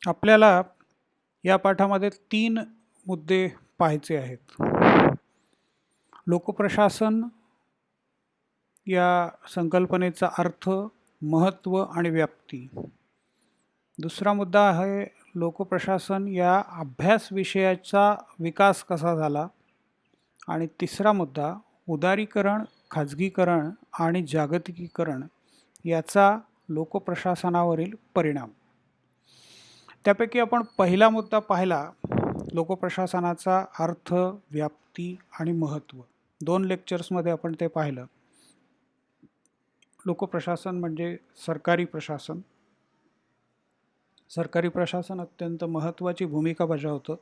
आपल्याला या पाठामध्ये 3 मुद्दे पाहायचे आहेत. लोकप्रशासन या संकल्पनेचा अर्थ, महत्त्व आणि व्याप्ती. दुसरा मुद्दा आहे लोकप्रशासन या अभ्यास विषयाचा विकास कसा झाला. आणि तिसरा मुद्दा उदारीकरण, खाजगीकरण आणि जागतिकीकरण याचा लोकप्रशासनावरील परिणाम. त्यापैकी आपण पहिला मुद्दा पाहिला, लोकप्रशासनाचा अर्थ, व्याप्ती आणि महत्त्व. 2 लेक्चर्समध्ये आपण ते पाहिलं. लोकप्रशासन म्हणजे सरकारी प्रशासन. सरकारी प्रशासन अत्यंत महत्त्वाची भूमिका बजावतं.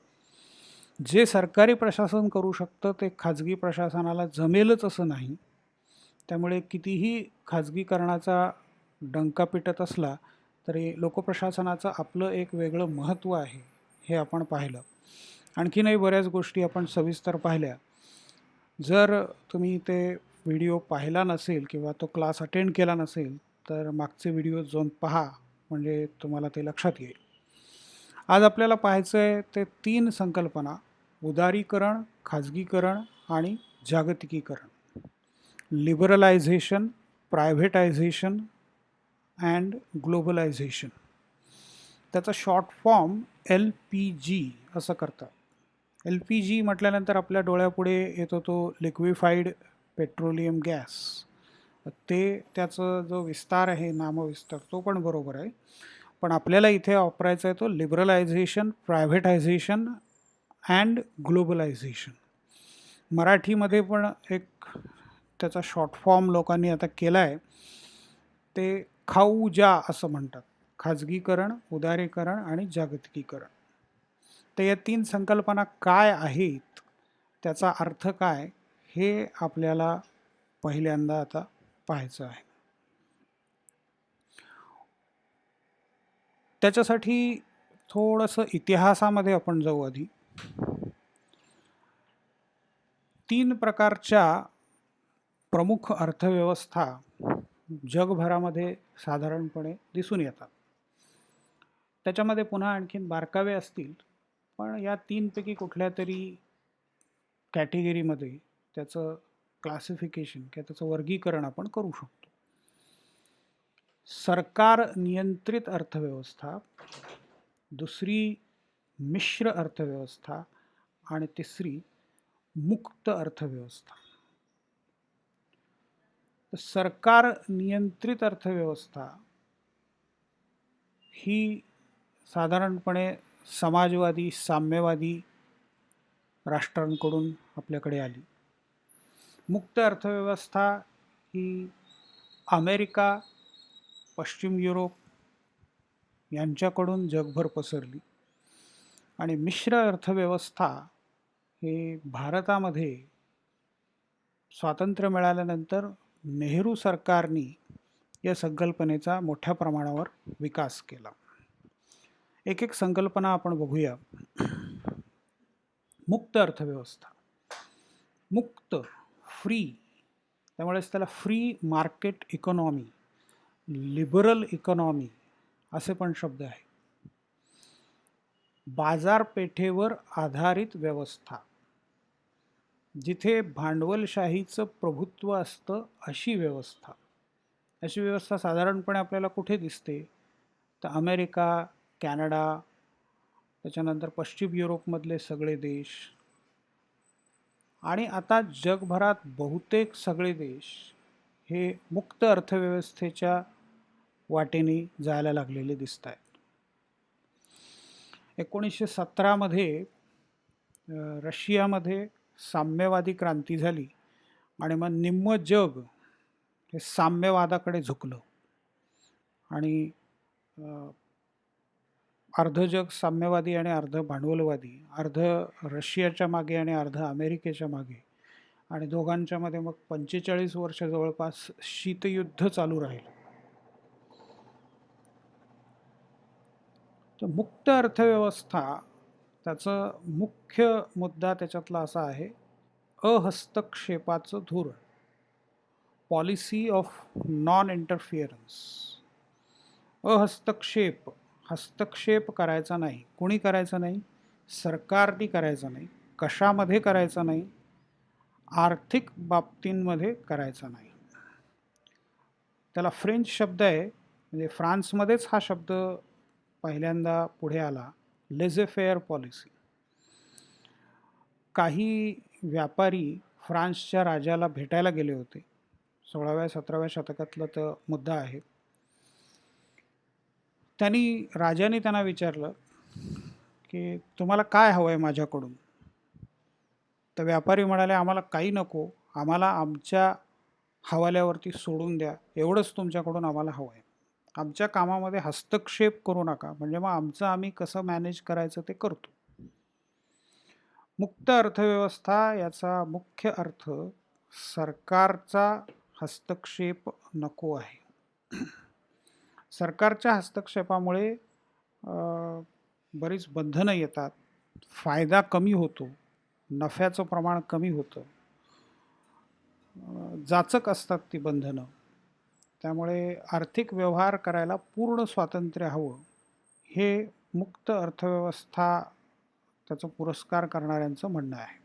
जे सरकारी प्रशासन करू शकतं ते खाजगी प्रशासनाला जमेलच असं नाही. त्यामुळे कितीही खाजगीकरणाचा डंका पिटत असला तरी लोकप्रशासनाचं आपलं एक वेगळं महत्त्व आहे, हे आपण पाहिलं. आणखीनही बऱ्याच गोष्टी आपण सविस्तर पाहिल्या. जर तुम्ही ते व्हिडिओ पाहिला नसेल किंवा तो क्लास अटेंड केला नसेल तर मागचे व्हिडिओ जाऊन पहा, म्हणजे तुम्हाला ते लक्षात येईल. आज आपल्याला पाहायचं आहे ते 3 संकल्पना: उदारीकरण, खाजगीकरण आणि जागतिकीकरण. Liberalisation, privatisation and globalisation. त्याचा शॉर्ट फॉर्म LPG असं करतात. LPG म्हटल्यानंतर आपल्या डोळ्यापुढे येतो तो लिक्विफाईड पेट्रोलियम गॅस. ते त्याचं जो विस्तार आहे, नामविस्तार, तो पण बरोबर आहे. पण आपल्याला इथे वापरायचा आहे तो लिबरलायझेशन, प्रायव्हेटायझेशन अँड ग्लोबलायझेशन. मराठीमध्ये पण एक त्याचा शॉर्ट फॉर्म लोकांनी आता केला आहे. ते खाऊजा असं म्हणतात. खाजगीकरण, उदारीकरण आणि जागतिकीकरण. तर या 3 संकल्पना काय आहेत, त्याचा अर्थ काय, हे आपल्याला पहिल्यांदा आता पाहायचं आहे. त्याच्यासाठी थोडंसं इतिहासामध्ये आपण जाऊ आधी. 3 प्रकारच्या प्रमुख अर्थव्यवस्था जगभरामध्ये साधारणपणे दिसून येतात. त्याच्यामध्ये पुन्हा आणखीन बारकावे असतील, पण या 3 पैकी कुठल्या तरी कॅटेगरीमध्ये त्याचं क्लासिफिकेशन किंवा त्याचं वर्गीकरण आपण करू शकतो. सरकार नियंत्रित अर्थव्यवस्था, दुसरी मिश्र अर्थव्यवस्था आणि तिसरी मुक्त अर्थव्यवस्था. सरकार नियंत्रित अर्थव्यवस्था ही साधारणपणे समाजवादी, साम्यवादी राष्ट्रांकडून आपल्याकडे आली. मुक्त अर्थव्यवस्था ही अमेरिका, पश्चिम युरोप यांच्याकडून जगभर पसरली. आणि मिश्र अर्थव्यवस्था हे भारतामध्ये स्वातंत्र्य मिळाल्यानंतर नेहरू सरकारने या संकल्पनेचा मोठ्या प्रमाणावर विकास केला. एक एक संकल्पना आपण बघूया. मुक्त अर्थव्यवस्था. मुक्त, फ्री, त्यामुळेच त्याला free market economy, liberal economy असे पण शब्द आहे. बाजारपेठेवर आधारित व्यवस्था, जिथे भांडवलशाहीचं प्रभुत्व असतं अशी व्यवस्था. अशी व्यवस्था साधारणपणे आपल्याला कुठे दिसते, तर अमेरिका, कॅनडा, त्याच्यानंतर पश्चिम युरोपमधले सगळे देश आणि आता जगभरात बहुतेक सगळे देश हे मुक्त अर्थव्यवस्थेच्या वाटेने जायला लागलेले दिसत आहेत. 1917मध्ये रशियामध्ये साम्यवादी क्रांती झाली आणि मग निम्म जग हे साम्यवादाकडे झुकलं आणि अर्ध जग साम्यवादी आणि अर्ध भांडवलवादी, अर्ध रशियाच्या मागे आणि अर्ध अमेरिकेच्या मागे, आणि दोघांच्या मध्ये मग 45 वर्ष जवळपास शीतयुद्ध चालू राहिलं. तर मुक्त अर्थव्यवस्था, त्याचं मुख्य मुद्दा त्याच्यातला असा आहे, अहस्तक्षेपाचं धोरण, पॉलिसी ऑफ नॉन इंटरफिअरन्स. अहस्तक्षेप हस्तक्षेप करायचा नाही. कुणी करायचा नाही? सरकारने करायचा नाही. कशामध्ये करायचा नाही? आर्थिक बाबतींमध्ये करायचा नाही. त्याला फ्रेंच शब्द आहे, म्हणजे फ्रान्समध्येच हा शब्द पहिल्यांदा पुढे आला, लेझे फेअर पॉलिसी. काही व्यापारी फ्रान्सच्या राजाला भेटायला गेले होते. 16व्या-17व्या शतकातला तो मुद्दा आहे. राजाने त्यांना विचारलं की तुम्हाला काय हवं आहे माझ्याकडून? तर व्यापारी म्हणाले, आम्हाला काही नको, आम्हाला आमच्या हवाल्यावरती सोडून द्या, एवढंच तुमच्याकडून आम्हाला हवं आहे. आमच्या कामामध्ये हस्तक्षेप करू नका, म्हणजे मग आमचं आम्ही कसं मॅनेज करायचं ते करतो. मुक्त अर्थव्यवस्था याचा मुख्य अर्थ सरकारचा हस्तक्षेप नको आहे. सरकारच्या हस्तक्षेपामुळे बरीच बंधनं येतात, फायदा कमी होतो, नफ्याचं प्रमाण कमी होतं, जाचक असतात ती बंधनं. त्यामुळे आर्थिक व्यवहार करायला पूर्ण स्वातंत्र्य हवं, हे मुक्त अर्थव्यवस्था त्याचा पुरस्कार करणाऱ्यांचं म्हणणं आहे.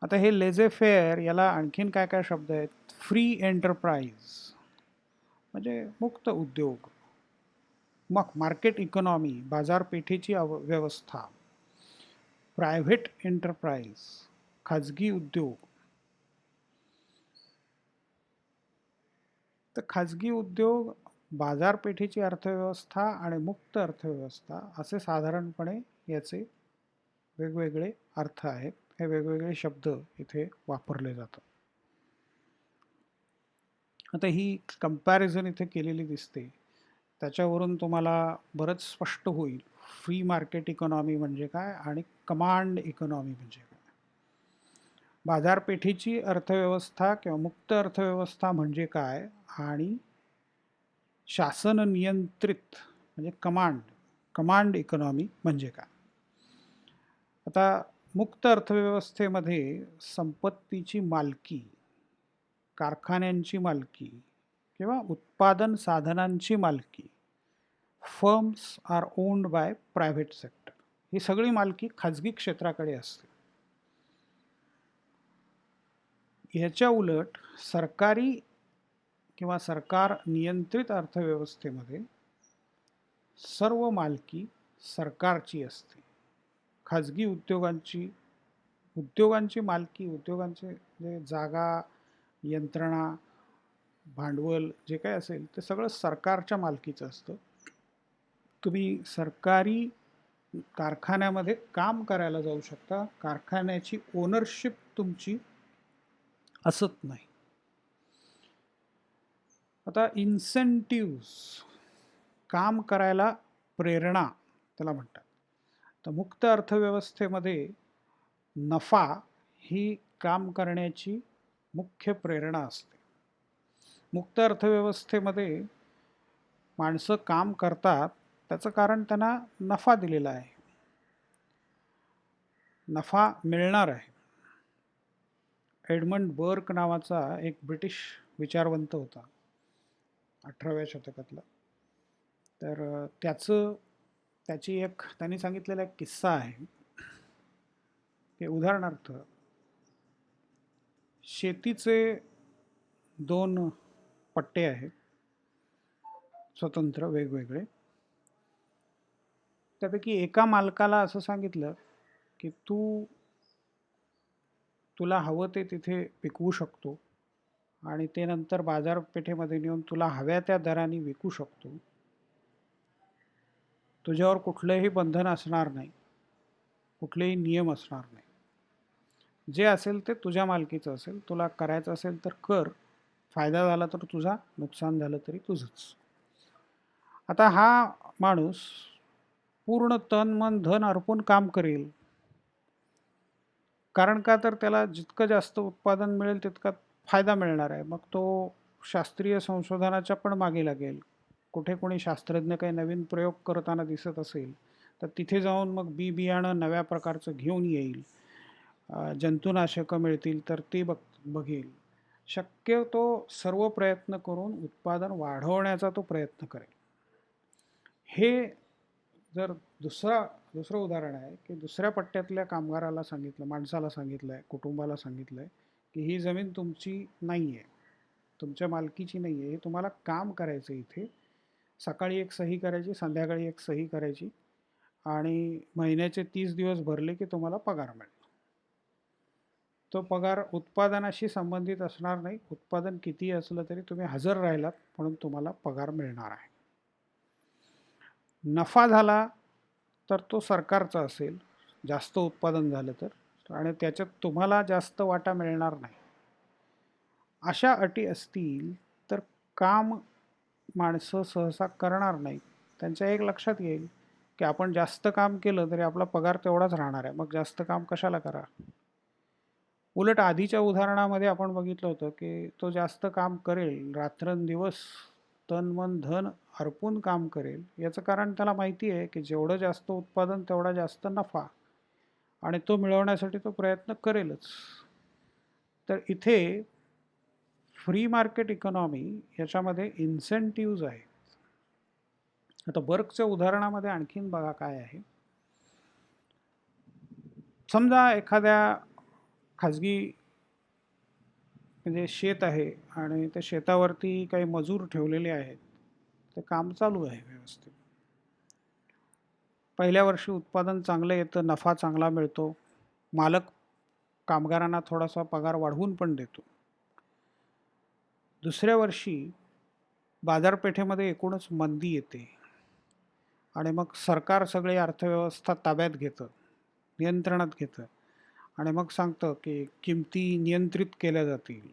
आता हे लेझे फेअर याला आणखीन काय काय शब्द आहेत? फ्री एंटरप्राइज म्हणजे मुक्त उद्योग, मग मार्केट इकॉनॉमी बाजारपेठेची व्यवस्था, प्रायव्हेट एंटरप्राइज खाजगी उद्योग. तर खाजगी उद्योग, बाजारपेठेची अर्थव्यवस्था आणि मुक्त अर्थव्यवस्था असे साधारणपणे याचे वेगवेगळे अर्थ आहेत. हे वेगवेगळे शब्द इथे वापरले जातात. आता ही कंपॅरिझन इथे केलेली दिसते, त्याच्यावरून तुम्हाला बरंच स्पष्ट होईल फ्री मार्केट इकॉनॉमी म्हणजे काय आणि कमांड इकॉनॉमी म्हणजे काय. बाजारपेठेची अर्थव्यवस्था किंवा मुक्त अर्थव्यवस्था म्हणजे काय आणि शासन नियंत्रित म्हणजे कमांड इकॉनॉमी म्हणजे काय. आता मुक्त अर्थव्यवस्थेमध्ये संपत्तीची मालकी, कारखान्यांची मालकी किंवा उत्पादन साधनांची मालकी, firms are owned by private sector, ही सगळी मालकी खाजगी क्षेत्राकडे असते. ह्याच्या उलट सरकारी किंवा सरकार नियंत्रित अर्थव्यवस्थेमध्ये सर्व मालकी सरकारची असते. खाजगी उद्योगांची मालकी, उद्योगांचे जे जागा, यंत्रणा, भांडवल जे काय असेल ते सगळं सरकारच्या मालकीचं असतं. तुम्ही सरकारी कारखान्यामध्ये काम करायला जाऊ शकता, कारखान्याची ओनरशिप तुमची असत नाही. आता इन्सेंटिव्स, काम करायला प्रेरणा त्याला म्हणतात. तर मुक्त अर्थव्यवस्थेमध्ये नफा ही काम करण्याची मुख्य प्रेरणा असते. मुक्त अर्थव्यवस्थेमध्ये माणसं काम करतात त्याचं कारण त्यांना नफा दिलेला आहे, नफा मिळणार आहे. एडमंड बर्क नावाचा एक ब्रिटिश विचारवंत होता 18व्या शतकातला. तर त्यांनी सांगितलेला एक किस्सा आहे की उदाहरणार्थ शेतीचे 2 पट्टे आहेत स्वतंत्र वेगवेगळे. त्यापैकी एका मालकाला असं सांगितलं की तुला हवं ते तिथे पिकवू शकतो आणि ते नंतर बाजारपेठेमध्ये नेऊन तुला हव्या त्या दराने विकू शकतो. तुझ्यावर कुठलंही बंधन असणार नाही, कुठलेही नियम असणार नाही. जे असेल ते तुझ्या मालकीचं असेल, तुला करायचं असेल तर कर, फायदा झाला तर तुझा, नुकसान झालं तरी तुझंच. आता हा माणूस पूर्ण तन मन धन अर्पून काम करेल, कारण का तर त्याला जितकं जास्त उत्पादन मिळेल तितका फायदा मिळणार आहे. मग तो शास्त्रीय संशोधनाच्या पण मागे लागेल. कुठे कोणी शास्त्रज्ञ काही नवीन प्रयोग करताना दिसत असेल तर तिथे जाऊन मग बियाणं नव्या प्रकारचं घेऊन येईल. जंतुनाशकं मिळतील तर ते बघेल. शक्यतो सर्व प्रयत्न करून उत्पादन वाढवण्याचा तो प्रयत्न करेल. हे जर दुसरं उदाहरण आहे की दुसऱ्या पट्ट्यातल्या कामगाराला सांगितलं, माणसाला सांगितलं आहे, कुटुंबाला सांगितलं आहे की ही जमीन तुमची नाही आहे, तुमच्या मालकीची नाही आहे, हे तुम्हाला काम करायचं इथे, सकाळी एक सही करायची, संध्याकाळी एक सही करायची आणि महिन्याचे 30 दिवस भरले की तुम्हाला पगार मिळेल. तो पगार उत्पादनाशी संबंधित असणार नाही, उत्पादन कितीही असलं तरी तुम्ही हजर राहिलात म्हणून तुम्हाला पगार मिळणार आहे. नफा झाला तर तो सरकारचा असेल, जास्त उत्पादन झालं तर, आणि त्याच्यात तुम्हाला जास्त वाटा मिळणार नाही. अशा अटी असतील तर काम माणसं सहसा करणार नाहीत. त्यांच्या एक लक्षात येईल की आपण जास्त काम केलं तरी आपला पगार तेवढाच राहणार आहे, मग जास्त काम कशाला करा. उलट आधीच्या उदाहरणामध्ये आपण बघितलं होतं की तो जास्त काम करेल, रात्रंदिवस तन मन धन अर्पून काम करेल. याचं कारण त्याला माहिती आहे की जेवढं जास्त उत्पादन तेवढा जास्त नफा, आणि तो मिळवण्यासाठी तो प्रयत्न करेलच. तर इथे फ्री मार्केट इकॉनॉमी याच्यामध्ये इन्सेंटिव्ज आहेत. आता बर्गच्या उदाहरणामध्ये आणखीन बघा काय आहे. समजा एखाद्या खाजगी म्हणजे शेत आहे आणि त्या शेतावरती काही मजूर ठेवलेले आहेत, ते काम चालू आहे व्यवस्थित. पहिल्या वर्षी उत्पादन चांगलं येतं, नफा चांगला मिळतो, मालक कामगारांना थोडासा पगार वाढवून पण देतो. दुसऱ्या वर्षी बाजारपेठेमध्ये एकूणच मंदी येते आणि मग सरकार सगळी अर्थव्यवस्था ताब्यात घेतं, नियंत्रणात घेतं आणि मग सांगतं की किमती नियंत्रित केल्या जातील,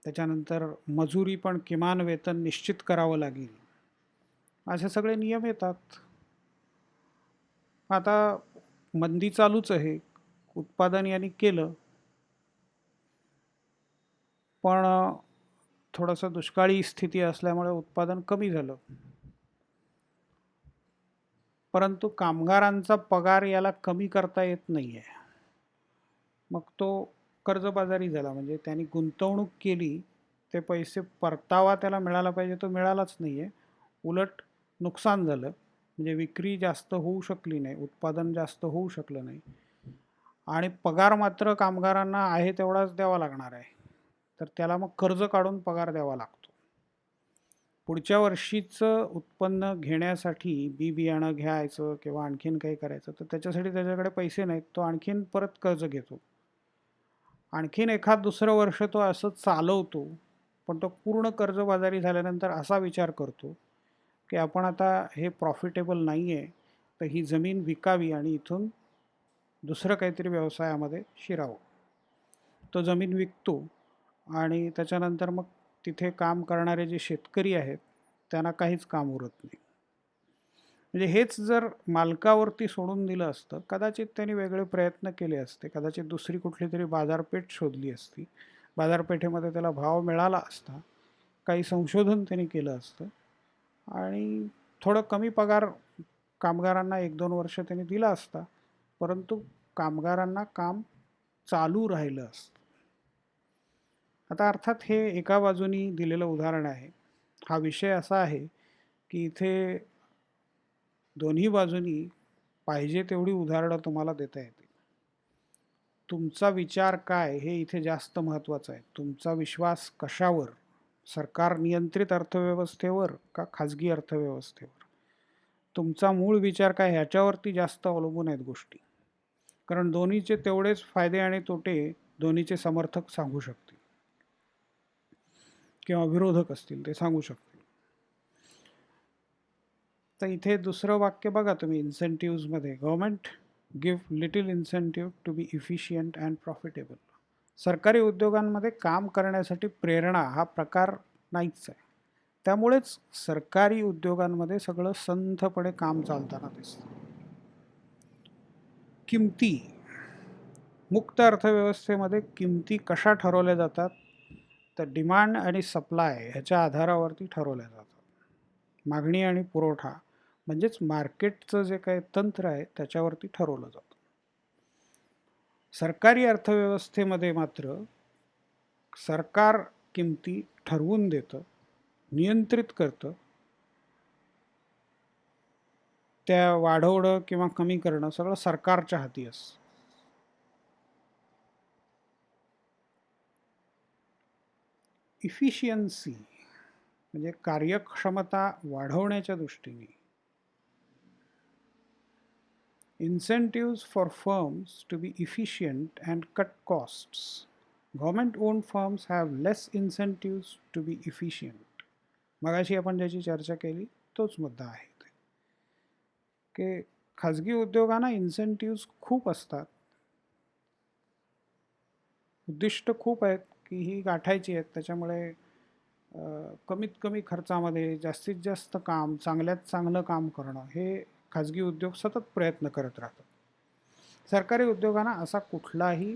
त्याच्यानंतर मजुरी पण किमान वेतन निश्चित करावं लागेल, असे सगळे नियम येतात. आता मंदी चालूच आहे, उत्पादन यांनी केलं, पण थोडंसं दुष्काळी स्थिती असल्यामुळे उत्पादन कमी झालं, परंतु कामगारांचा पगार याला कमी करता येत नाही आहे. मग तो कर्जबाजारी झाला, म्हणजे त्यांनी गुंतवणूक केली, ते पैसे परतावा त्याला मिळाला पाहिजे, तो मिळालाच नाही आहे, उलट नुकसान झालं. म्हणजे विक्री जास्त होऊ शकली नाही, उत्पादन जास्त होऊ शकलं नाही, आणि पगार मात्र कामगारांना आहे तेवढाच द्यावा लागणार आहे. तर त्याला मग कर्ज काढून पगार द्यावा लागतो. पुढच्या वर्षीचं उत्पन्न घेण्यासाठी बी बियाणं घ्यायचं किंवा आणखीन काही करायचं, तर त्याच्यासाठी त्याच्याकडे पैसे नाहीत, तो आणखीन परत कर्ज घेतो, आणखीन एखाद दुसरं वर्ष तो असं चालवतो. पण तो पूर्ण कर्जबाजारी झाल्यानंतर असा विचार करतो की आपण आता हे प्रॉफिटेबल नाही आहे, तर ही जमीन विकावी आणि इथून दुसरं काहीतरी व्यवसायामध्ये शिरावं. तो जमीन विकतो आणि त्याच्यानंतर मग तिथे काम करणारे जे शेतकरी आहेत त्यांना काहीच काम उरत नाही. म्हणजे हेच जर मालकावरती सोडून दिलं असतं, कदाचित त्यांनी वेगळे प्रयत्न केले असते, कदाचित दुसरी कुठली तरी बाजारपेठ शोधली असती, बाजारपेठेमध्ये त्याला भाव मिळाला असता, काही संशोधन त्यांनी केलं असतं आणि थोडं कमी पगार कामगारांना 1-2 वर्ष त्यांनी दिला असता, परंतु कामगारांना काम चालू राहिलं असतं. आता अर्थात हे एका बाजूनी दिलेलं उदाहरण आहे. हा विषय असा आहे की इथे दोन्ही बाजूनी पाहिजे तेवढी उदाहरणं तुम्हाला देता येतील. तुमचा विचार काय हे इथे जास्त महत्त्वाचं आहे. तुमचा विश्वास कशावर, सरकार नियंत्रित अर्थव्यवस्थेवर का खाजगी अर्थव्यवस्थेवर, तुमचा मूळ विचार काय ह्याच्यावरती जास्त अवलंबून आहेत गोष्टी. कारण दोन्हीचे तेवढेच फायदे आणि तोटे दोन्हीचे समर्थक सांगू शकतील किंवा विरोधक असतील ते सांगू शकतील. तर इथे दुसरं वाक्य बघा तुम्ही इन्सेंटिव्हजमध्ये, government give little incentive to be efficient and profitable. सरकारी उद्योगांमध्ये काम करण्यासाठी प्रेरणा हा प्रकार नाहीच आहे. त्यामुळेच सरकारी उद्योगांमध्ये सगळं संथपणे काम चालताना दिसतं. किमती, मुक्त अर्थव्यवस्थेमध्ये किमती कशा ठरवल्या जातात, तर डिमांड आणि सप्लाय ह्याच्या आधारावरती ठरवल्या जातात. मागणी आणि पुरवठा म्हणजेच मार्केटचं जे काही तंत्र आहे त्याच्यावरती ठरवलं जातं. सरकारी अर्थव्यवस्थेमध्ये मात्र सरकार किमती ठरवून देतं, नियंत्रित करतं, त्या वाढवणं किंवा कमी करणं सगळं सरकारच्या हाती असतं. इफिशियन्सी म्हणजे कार्यक्षमता वाढवण्याच्या दृष्टीने incentives for firms to be efficient and cut costs. Government owned firms have less incentives to be efficient. मगाशी आपण ज्याची चर्चा केली तोच मुद्दा आहे की खाजगी उद्योगांना इन्सेंटिव्स खूप असतात, उद्दिष्ट खूप आहेत की ही गाठायची आहेत, त्याच्यामुळे कमीत कमी खर्चामध्ये जास्तीत जास्त काम, चांगल्यात चांगलं काम करणं हे खाजगी उद्योग सतत प्रयत्न करत राहतात. सरकारी उद्योगांना असा कुठलाही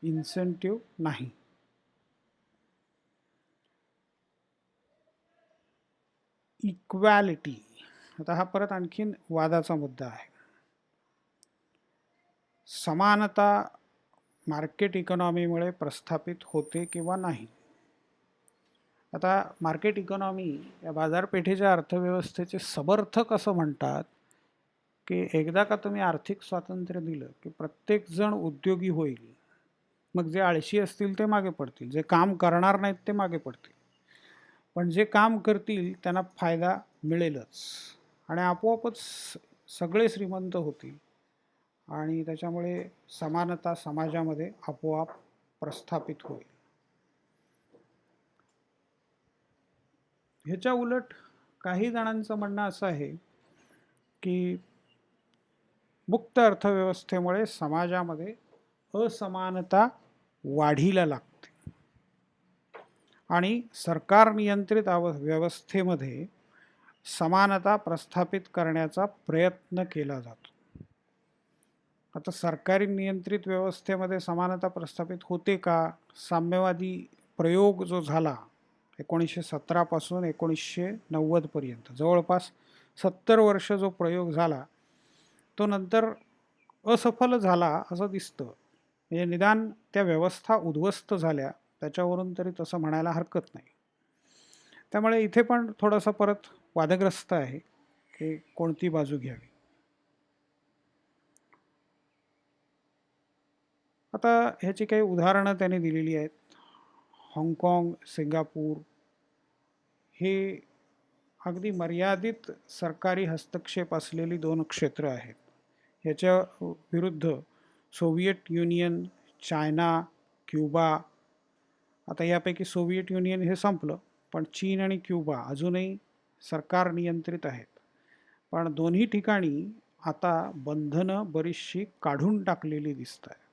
इन्सेंटिव्ह नाही. इक्वॅलिटी, आता हा परत आणखीन वादाचा मुद्दा आहे. समानता मार्केट इकॉनॉमीमुळे प्रस्थापित होते किंवा नाही. आता मार्केट इकॉनॉमी या बाजारपेठेच्या अर्थव्यवस्थेचे समर्थक असं म्हणतात की एकदा का तुम्ही आर्थिक स्वातंत्र्य दिलं की प्रत्येकजण उद्योगी होईल, मग जे आळशी असतील ते मागे पडतील, जे काम करणार नाहीत ते मागे पडतील, पण जे काम करतील त्यांना फायदा मिळेलच आणि आपोआपच सगळे श्रीमंत होतील आणि त्याच्यामुळे समानता समाजामध्ये आपोआप प्रस्थापित होईल. ह्याच्या उलट काही जणांचं म्हणणं असं आहे की मुक्त अर्थव्यवस्थेमुळे समाजामध्ये असमानता वाढीला लागते आणि सरकार नियंत्रित व्यवस्थेमध्ये समानता प्रस्थापित करण्याचा प्रयत्न केला जातो. आता सरकारी नियंत्रित व्यवस्थेमध्ये समानता प्रस्थापित होते का? साम्यवादी प्रयोग जो झाला 1917 पासून 1990 पर्यंत, जवळपास 70 वर्ष जो प्रयोग झाला तो नंतर असफल झाला असं दिसतं. म्हणजे निदान त्या व्यवस्था उद्ध्वस्त झाल्या त्याच्यावरून तरी तसं म्हणायला हरकत नाही. त्यामुळे इथे पण थोडंसं परत वादग्रस्त आहे की कोणती बाजू घ्यावी. आता ह्याची काही उदाहरणं त्यांनी दिलेली आहेत. हाँगकाँग, सिंगापूर हे अगदी मर्यादित सरकारी हस्तक्षेप असलेली दोन क्षेत्र आहेत. ह्याच्या विरुद्ध सोव्हिएट युनियन, चायना, क्युबा, आता यापैकी सोव्हिएट युनियन हे संपलं पण चीन आणि क्युबा अजूनही सरकार नियंत्रित आहेत. पण दोन्ही ठिकाणी आता बंधनं बरीचशी काढून टाकलेली दिसत आहे.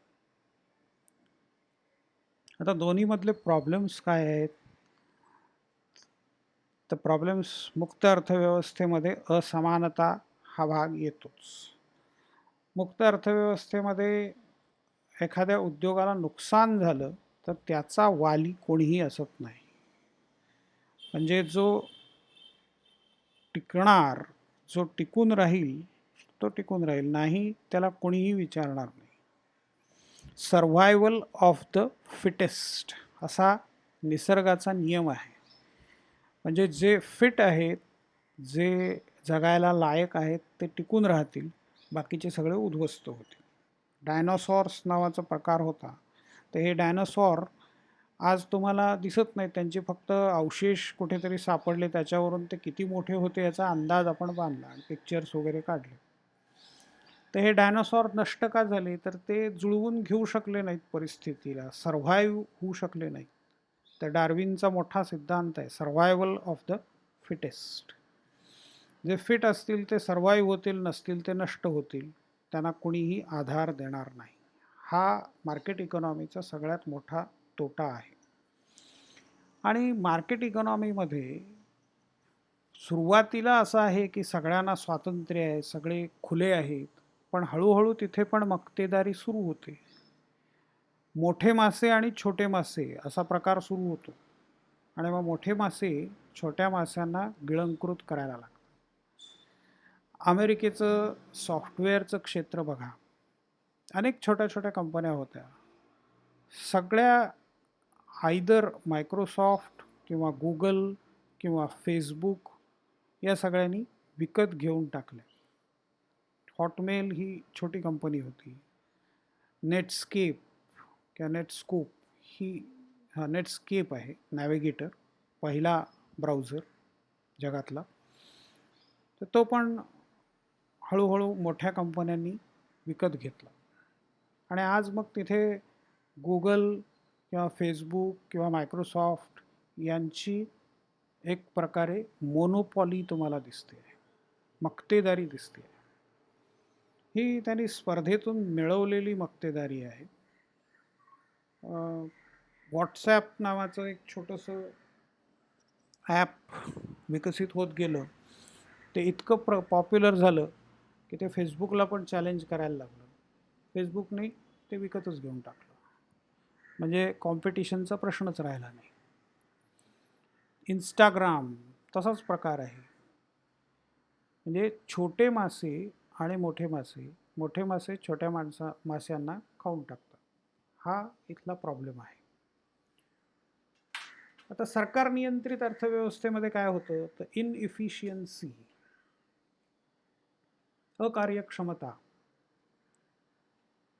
आता दोन्हीमधले प्रॉब्लेम्स काय आहेत? तर प्रॉब्लेम्स, मुक्त अर्थव्यवस्थेमध्ये असमानता हा भाग येतोच. मुक्त अर्थव्यवस्थेमध्ये एखाद्या उद्योगाला नुकसान झालं तर त्याचा वाली कोणीही असत नाही. म्हणजे जो टिकणार, जो टिकून राहील तो टिकून राहील, नाही त्याला कोणीही विचारणार नाही. सर्व्हायवल ऑफ द फिटेस्ट असा निसर्गाचा नियम आहे. म्हणजे जे फिट आहेत, जे जगायला लायक आहेत ते टिकून राहतील, बाकीचे सगळे उद्ध्वस्त होतील. डायनोसॉर्स नावाचा प्रकार होता, तर हे डायनोसॉर आज तुम्हाला दिसत नाही, त्यांचे फक्त अवशेष कुठेतरी सापडले, त्याच्यावरून ते किती मोठे होते याचा अंदाज आपण बांधला आणि पिक्चर्स वगैरे काढले. तर हे डायनोसॉर नष्ट का झाले? तर ते जुळवून घेऊ शकले नाहीत परिस्थितीला, सर्व्हाइव्ह होऊ शकले नाहीत. तर डार्विनचा मोठा सिद्धांत आहे सर्व्हायवल ऑफ द फिटेस्ट. जे फिट असतील ते सर्व्हाइव्ह होतील, नसतील ते नष्ट होतील, त्यांना कोणीही आधार देणार नाही. हा मार्केट इकॉनॉमीचा सगळ्यात मोठा तोटा आहे. आणि मार्केट इकॉनॉमीमध्ये सुरुवातीला असं आहे की सगळ्यांना स्वातंत्र्य आहे, सगळे खुले आहेत, पण हळूहळू तिथे पण मक्तेदारी सुरू होते. मोठे मासे आणि छोटे मासे असा प्रकार सुरू होतो आणि मग मोठे मासे छोट्या माशांना गिळंकृत करायला लागतात. अमेरिकेचं सॉफ्टवेअरचं क्षेत्र बघा, अनेक छोट्या छोट्या कंपन्या होत्या, सगळ्या आयदर मायक्रोसॉफ्ट किंवा गुगल किंवा फेसबुक या सगळ्यांनी विकत घेऊन टाकले. हॉटमेल ही छोटी कंपनी होती. नेटस्केप किंवा नेटस्कोप ही नेटस्केप आहे नॅव्हिगेटर, पहिला ब्राउझर जगातला. तर तो पण हळूहळू मोठ्या कंपन्यांनी विकत घेतला आणि आज मग तिथे गुगल किंवा फेसबुक किंवा मायक्रोसॉफ्ट यांची एक प्रकारे मोनोपॉली तुम्हाला दिसते, मक्तेदारी दिसते. ही त्यांनी स्पर्धेतून मिळवलेली मक्तेदारी आहे. व्हॉट्सॲप नावाचं एक छोटंसं ॲप विकसित होत गेलं. ते इतकं पॉप्युलर झालं की ते फेसबुकला पण चॅलेंज करायला लागलं. फेसबुकने ते विकतच घेऊन टाकलं. म्हणजे कॉम्पिटिशनचा प्रश्नच राहिला नाही. इंस्टाग्राम तसाच प्रकार आहे. म्हणजे छोटे मासे आणि मोठे मासे, मोठे मासे छोट्या माश्यांना खाऊन टाकतात. हा इथला प्रॉब्लेम आहे. आता सरकार नियंत्रित अर्थव्यवस्थेमध्ये काय होतं तर इनइफिशियन्सी, अकार्यक्षमता,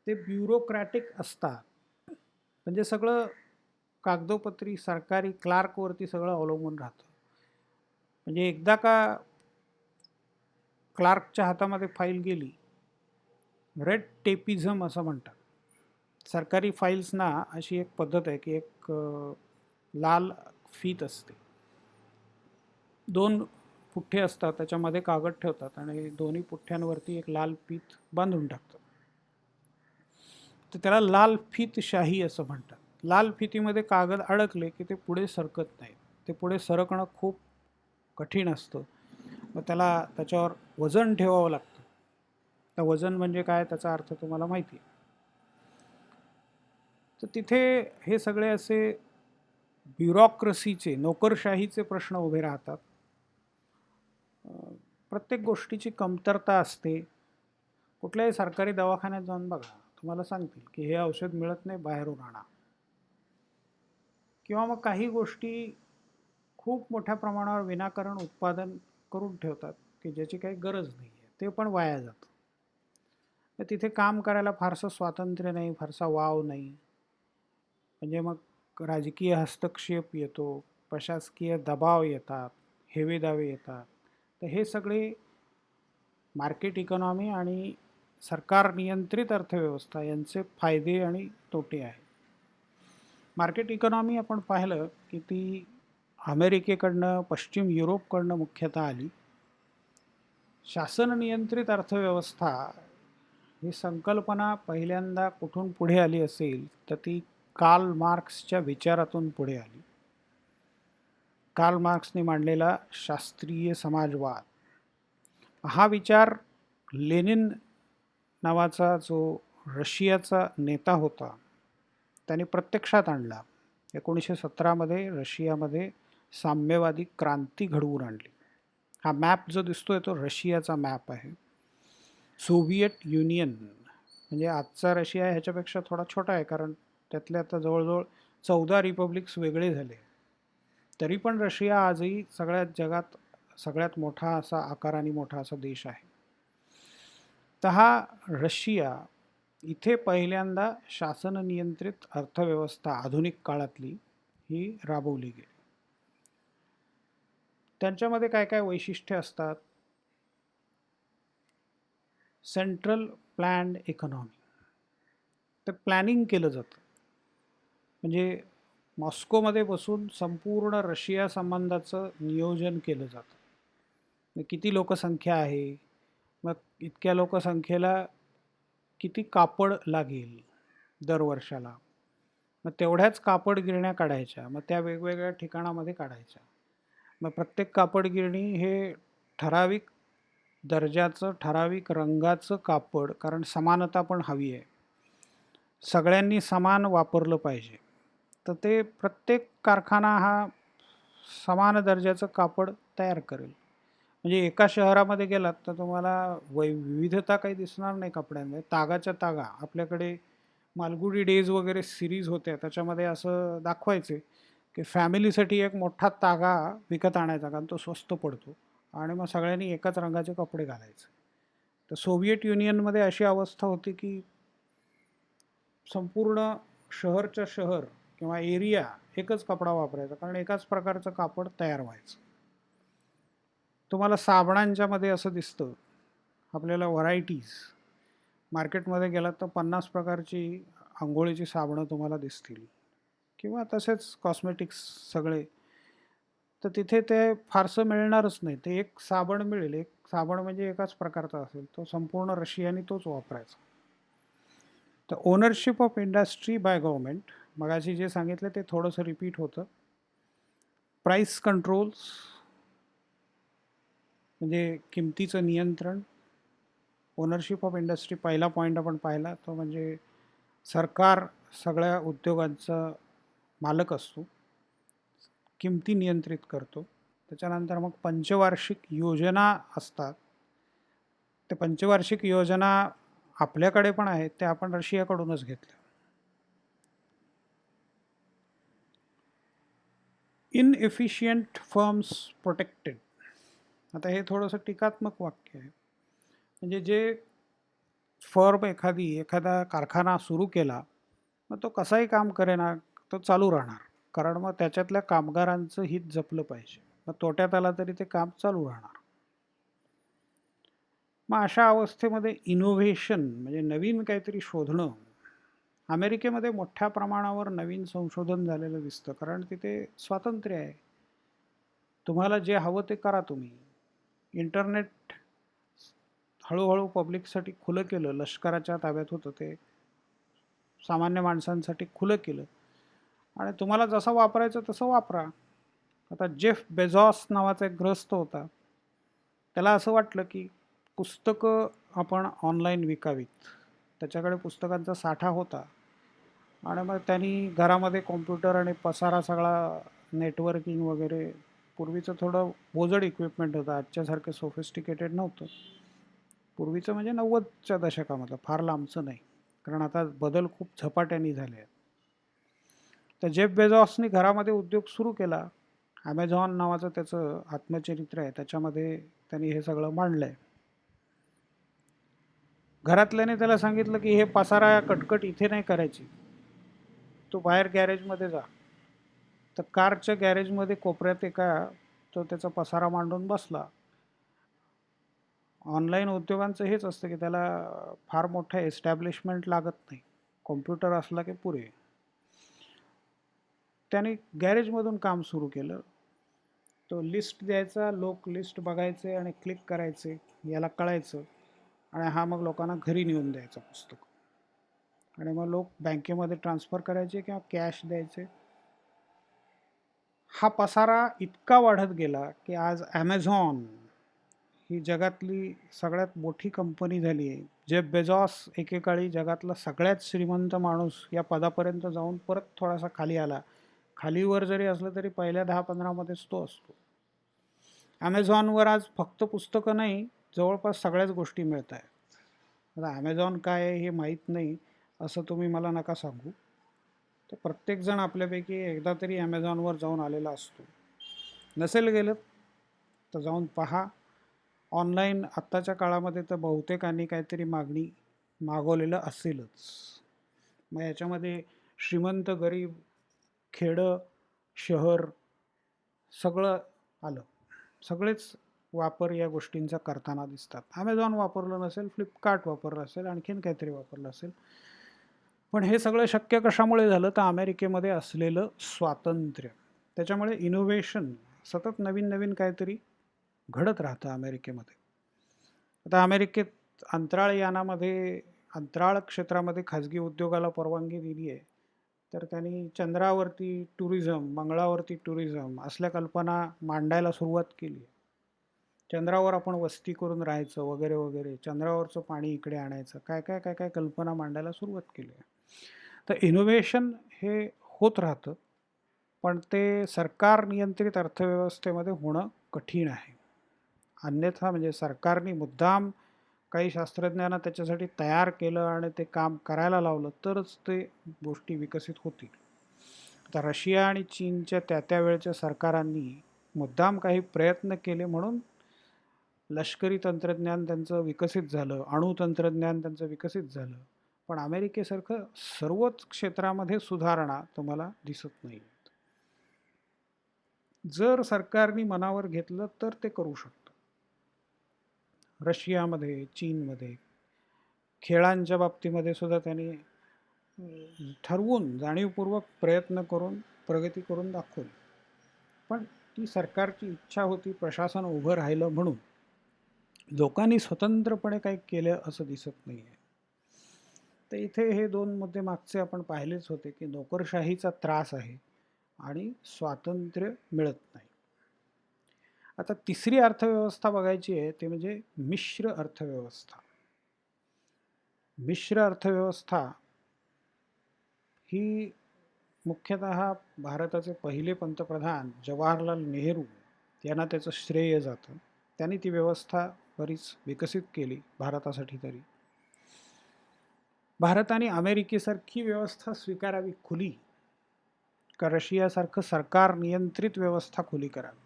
ते ब्युरोक्रॅटिक असतात. म्हणजे सगळं कागदोपत्री सरकारी क्लार्कवरती सगळं अवलंबून राहतं. म्हणजे एकदा का क्लार्कच्या हातामध्ये फाईल गेली, रेड टेपिझम असं म्हणतात. सरकारी फाईल्सना अशी एक पद्धत आहे की एक लाल फीत असते, 2 पुठ्ठे असतात, त्याच्यामध्ये कागद ठेवतात आणि दोन्ही पुठ्ठ्यांवरती एक लाल फीत बांधून टाकतात. तर त्याला लाल फीत शाही असं म्हणतात. लाल फितीमध्ये कागद अडकले की ते पुढे सरकत नाहीत. ते पुढे सरकणं खूप कठीण असतं. मग त्याच्यावर वजन ठेवावं लागतं. तर वजन म्हणजे काय त्याचा अर्थ तुम्हाला माहिती आहे. तर तिथे हे सगळे असे ब्युरोक्रसीचे, नोकरशाहीचे प्रश्न उभे राहतात. प्रत्येक गोष्टीची कमतरता असते. कुठल्याही सरकारी दवाखान्यात जाऊन बघा, तुम्हाला सांगतील की हे औषध मिळत नाही, बाहेरून आणा. किंवा मग काही गोष्टी खूप मोठ्या प्रमाणावर विनाकारण उत्पादन करून ठेवतात की ज्याची काही गरज नाही आहे, ते पण वाया जातं. तर तिथे काम करायला फारसं स्वातंत्र्य नाही, फारसा वाव नाही. म्हणजे मग राजकीय हस्तक्षेप येतो, प्रशासकीय दबाव येतात, हेवेदावे येतात. तर हे सगळे मार्केट इकॉनॉमी आणि सरकार नियंत्रित अर्थव्यवस्था यांचे फायदे आणि तोटे आहेत. मार्केट इकॉनॉमी आपण पाहिलं की ती अमेरिकेकडनं, पश्चिम युरोपकडनं मुख्यतः आली. शासन नियंत्रित अर्थव्यवस्था ही संकल्पना पहिल्यांदा कुठून पुढे आली असेल तर ती कार्ल मार्क्सच्या विचारातून पुढे आली. कार्ल मार्क्सने मांडलेला शास्त्रीय समाजवाद हा विचार लेनिन नावाचा जो रशियाचा नेता होता त्याने प्रत्यक्षात आणला. 1917मध्ये रशियामध्ये साम्यवादी क्रांती घडवून आणली. हा मॅप जो दिसतोय तो रशियाचा मॅप आहे. सोव्हिएट युनियन म्हणजे आजचा रशिया ह्याच्यापेक्षा थोडा छोटा आहे, कारण त्यातले आता जवळजवळ 14 रिपब्लिक्स वेगळे झाले. तरी पण रशिया आजही सगळ्यात जगात सगळ्यात मोठा असा आकाराने मोठा असा देश आहे. तर हा रशिया इथे पहिल्यांदा शासन नियंत्रित अर्थव्यवस्था आधुनिक काळातली ही राबवली गेली. त्यांच्यामध्ये काय काय वैशिष्ट्ये असतात. सेंट्रल प्लॅन्ड इकॉनॉमी, ते प्लॅनिंग केलं जातं. म्हणजे मॉस्कोमध्ये बसून संपूर्ण रशिया संबंधाचं नियोजन केलं जातं. किती लोकसंख्या आहे, मग इतक्या लोकसंख्येला किती कापड लागेल दर वर्षाला, मग तेवढ्याच कापड गिरण्या काढायच्या, मग त्या वेगवेगळ्या ठिकाणामध्ये काढायच्या. मग प्रत्येक कापड गिरणी हे ठराविक दर्जाचं, ठराविक रंगाचं कापड, कारण समानता पण हवी आहे, सगळ्यांनी समान वापरलं पाहिजे. तर ते प्रत्येक कारखाना हा समान दर्जाचं कापड तयार करेल. म्हणजे एका शहरामध्ये गेलात तर तुम्हाला विविधता काही दिसणार नाही कपड्यांमध्ये. तागाच्या तागा, आपल्याकडे मालगुडी डेज वगैरे सिरीज होत्या, त्याच्यामध्ये असं दाखवायचे की फॅमिलीसाठी एक मोठा तागा विकत आणायचा, कारण तो स्वस्त पडतो आणि मग सगळ्यांनी एकाच रंगाचे कपडे घालायचे. तर सोव्हिएट युनियनमध्ये अशी अवस्था होती की संपूर्ण शहरच्या शहर किंवा एरिया एकच कपडा वापरायचा, कारण एकाच प्रकारचं कापड तयार व्हायचं. तुम्हाला साबणांच्या मध्ये असं दिसतं, आपल्याला व्हरायटीज मार्केटमध्ये गेलात तर 50 प्रकारची अंघोळीची साबणं तुम्हाला दिसतील किंवा तसेच कॉस्मेटिक्स सगळे. तर तिथे ते फारसं मिळणारच नाही. ते एक साबण मिळेल, एक साबण म्हणजे एकाच प्रकारचा असेल, तो संपूर्ण रशियाने तोच वापरायचा. तर ownership of industry by government, मगाशी जे सांगितलं ते थोडंसं रिपीट होतं. प्राईस कंट्रोल्स म्हणजे किमतीचं नियंत्रण. ओनरशिप ऑफ इंडस्ट्री पहिला पॉईंट आपण पाहिला तो म्हणजे सरकार सगळ्या उद्योगांचा मालक असतो, किमती नियंत्रित करतो. त्याच्यानंतर मग पंचवार्षिक योजना असतात. ते पंचवार्षिक योजना आपल्याकडे पण आहेत, ते आपण रशियाकडूनच घेतल्या. Inefficient firms protected. आता हे थोडंसं टीकात्मक वाक्य आहे. म्हणजे जे फर्म एखादा कारखाना सुरू केला, मग तो कसाही काम करेना, तो चालू राहणार, कारण मग त्याच्यातल्या कामगारांचं हित जपलं पाहिजे. मग तोट्यात आला तरी ते काम चालू राहणार. मग अशा अवस्थेमध्ये इनोव्हेशन म्हणजे नवीन काहीतरी शोधणं, अमेरिकेमध्ये मोठ्या प्रमाणावर नवीन संशोधन झालेलं दिसतं, कारण तिथे स्वातंत्र्य आहे. तुम्हाला जे हवं ते करा तुम्ही. इंटरनेट हळूहळू पब्लिकसाठी खुलं केलं. लष्कराच्या ताब्यात होतं ते सामान्य माणसांसाठी खुलं केलं आणि तुम्हाला जसं वापरायचं तसं वापरा. आता जेफ बेझॉस नावाचा एक ग्रस्त होता. त्याला असं वाटलं की पुस्तकं आपण ऑनलाईन विकावीत. त्याच्याकडे पुस्तकांचा साठा होता आणि मग त्यांनी घरामध्ये कॉम्प्युटर आणि पसारा सगळा, नेटवर्किंग वगैरे, पूर्वीचं थोडं बोजड इक्विपमेंट होतं, आजच्यासारखं सोफिस्टिकेटेड नव्हतं. पूर्वीचं म्हणजे 90च्या दशकामधलं, फार लांबचं नाही, कारण आता बदल खूप झपाट्याने झाले आहेत. तर जेफ बेझॉसनी घरामध्ये उद्योग सुरू केला. ॲमेझॉन नावाचं त्याचं आत्मचरित्र आहे, त्याच्यामध्ये त्यांनी हे सगळं मांडलं आहे. घरातल्याने त्याला सांगितलं की हे पसारा कटकट इथे नाही करायची, तो बाहेर गॅरेजमध्ये जा. तर कारच्या गॅरेजमध्ये कोपऱ्यात एका तो त्याचा पसारा मांडून बसला. ऑनलाईन उद्योगांचं हेच असतं की त्याला फार मोठं एस्टॅब्लिशमेंट लागत नाही, कॉम्प्युटर असला की पुरे. त्याने गॅरेजमधून काम सुरू केलं. तो लिस्ट द्यायचा, लोक लिस्ट बघायचे आणि क्लिक करायचे, याला कळायचं आणि हा मग लोकांना घरी नेऊन द्यायचा पुस्तक. आणि मग लोक बँकेमध्ये ट्रान्सफर करायचे किंवा कॅश द्यायचे. हा पसारा इतका वाढत गेला की आज ॲमेझॉन ही जगातली सगळ्यात मोठी कंपनी झाली आहे. जेफ बेझॉस एकेकाळी जगातला सगळ्यात श्रीमंत माणूस या पदापर्यंत जाऊन परत थोडासा खाली आला. खालीवर जरी असलं तरी पहिल्या 10-15मध्येच तो असतो. ॲमेझॉनवर आज फक्त पुस्तकं नाही, जवळपास सगळ्याच गोष्टी मिळत आहेत. आता ॲमेझॉन काय आहे हे माहीत नाही असं तुम्ही मला नका सांगू. तर प्रत्येकजण आपल्यापैकी एकदा तरी ॲमेझॉनवर जाऊन आलेला असतो. नसेल गेलं तर जाऊन पहा. ऑनलाईन आत्ताच्या काळामध्ये तर बहुतेकांनी काहीतरी मागवलेलं असेलच. मग याच्यामध्ये श्रीमंत, गरीब, खेडं, शहर सगळं आलं. सगळेच वापर या गोष्टींचा करताना दिसतात. ॲमेझॉन वापरलं नसेल, फ्लिपकार्ट वापरलं असेल, आणखीन काहीतरी वापरलं असेल. पण हे सगळं शक्य कशामुळे झालं तर अमेरिकेमध्ये असलेलं स्वातंत्र्य. त्याच्यामुळे इनोव्हेशन, सतत नवीन नवीन काहीतरी घडत राहतं अमेरिकेमध्ये. आता अमेरिकेत अंतराळ क्षेत्रामध्ये खाजगी उद्योगाला परवानगी दिली आहे. तर त्यांनी चंद्रावरती टुरिझम, मंगळावरती टुरिझम असल्या कल्पना मांडायला सुरुवात केली. चंद्रावर आपण वस्ती करून राहायचं वगैरे वगैरे, चंद्रावरचं पाणी इकडे आणायचं, काय काय काय काय कल्पना मांडायला सुरुवात केली आहे. तर इनोव्हेशन हे होत राहतं, पण ते सरकार नियंत्रित अर्थव्यवस्थेमध्ये होणं कठीण आहे. अन्यथा म्हणजे सरकारने मुद्दाम काही शास्त्रज्ञांना त्याच्यासाठी तयार केलं आणि ते काम करायला लावलं तरच ते गोष्टी विकसित होतील. आता रशिया आणि चीनच्या त्या वेळच्या सरकारांनी मुद्दाम काही प्रयत्न केले म्हणून लष्करी तंत्रज्ञान त्यांचं विकसित झालं, अणु तंत्रज्ञान त्यांचं विकसित झालं, पण अमेरिकेसारखं सर्वच क्षेत्रामध्ये सुधारणा तुम्हाला दिसत नाही. जर सरकारने मनावर घेतलं तर ते करू शकतं. रशियामध्ये, चीनमध्ये खेळांच्या बाबतीमध्ये सुद्धा त्यांनी ठरवून जाणीवपूर्वक प्रयत्न करून प्रगती करून दाखवली. पण ती सरकारची इच्छा होती, प्रशासन उभं राहिलं म्हणून. लोकांनी स्वतंत्रपणे काही केलं असं दिसत नाही आहे. तर इथे हे दोन मुद्दे मागचे आपण पाहिलेच होते की नोकरशाहीचा त्रास आहे आणि स्वातंत्र्य मिळत नाही. आता तिसरी अर्थव्यवस्था बघायची आहे ते म्हणजे मिश्र अर्थव्यवस्था. मिश्र अर्थव्यवस्था ही मुख्यतः भारताचे पहिले पंतप्रधान जवाहरलाल नेहरू यांना त्याचं श्रेय जातं. त्यांनी ती व्यवस्था बरीच विकसित केली भारतासाठी तरी. भारताने अमेरिकेसारखी व्यवस्था स्वीकारावी खुली का रशियासारखं सरकार नियंत्रित व्यवस्था खुली करावी?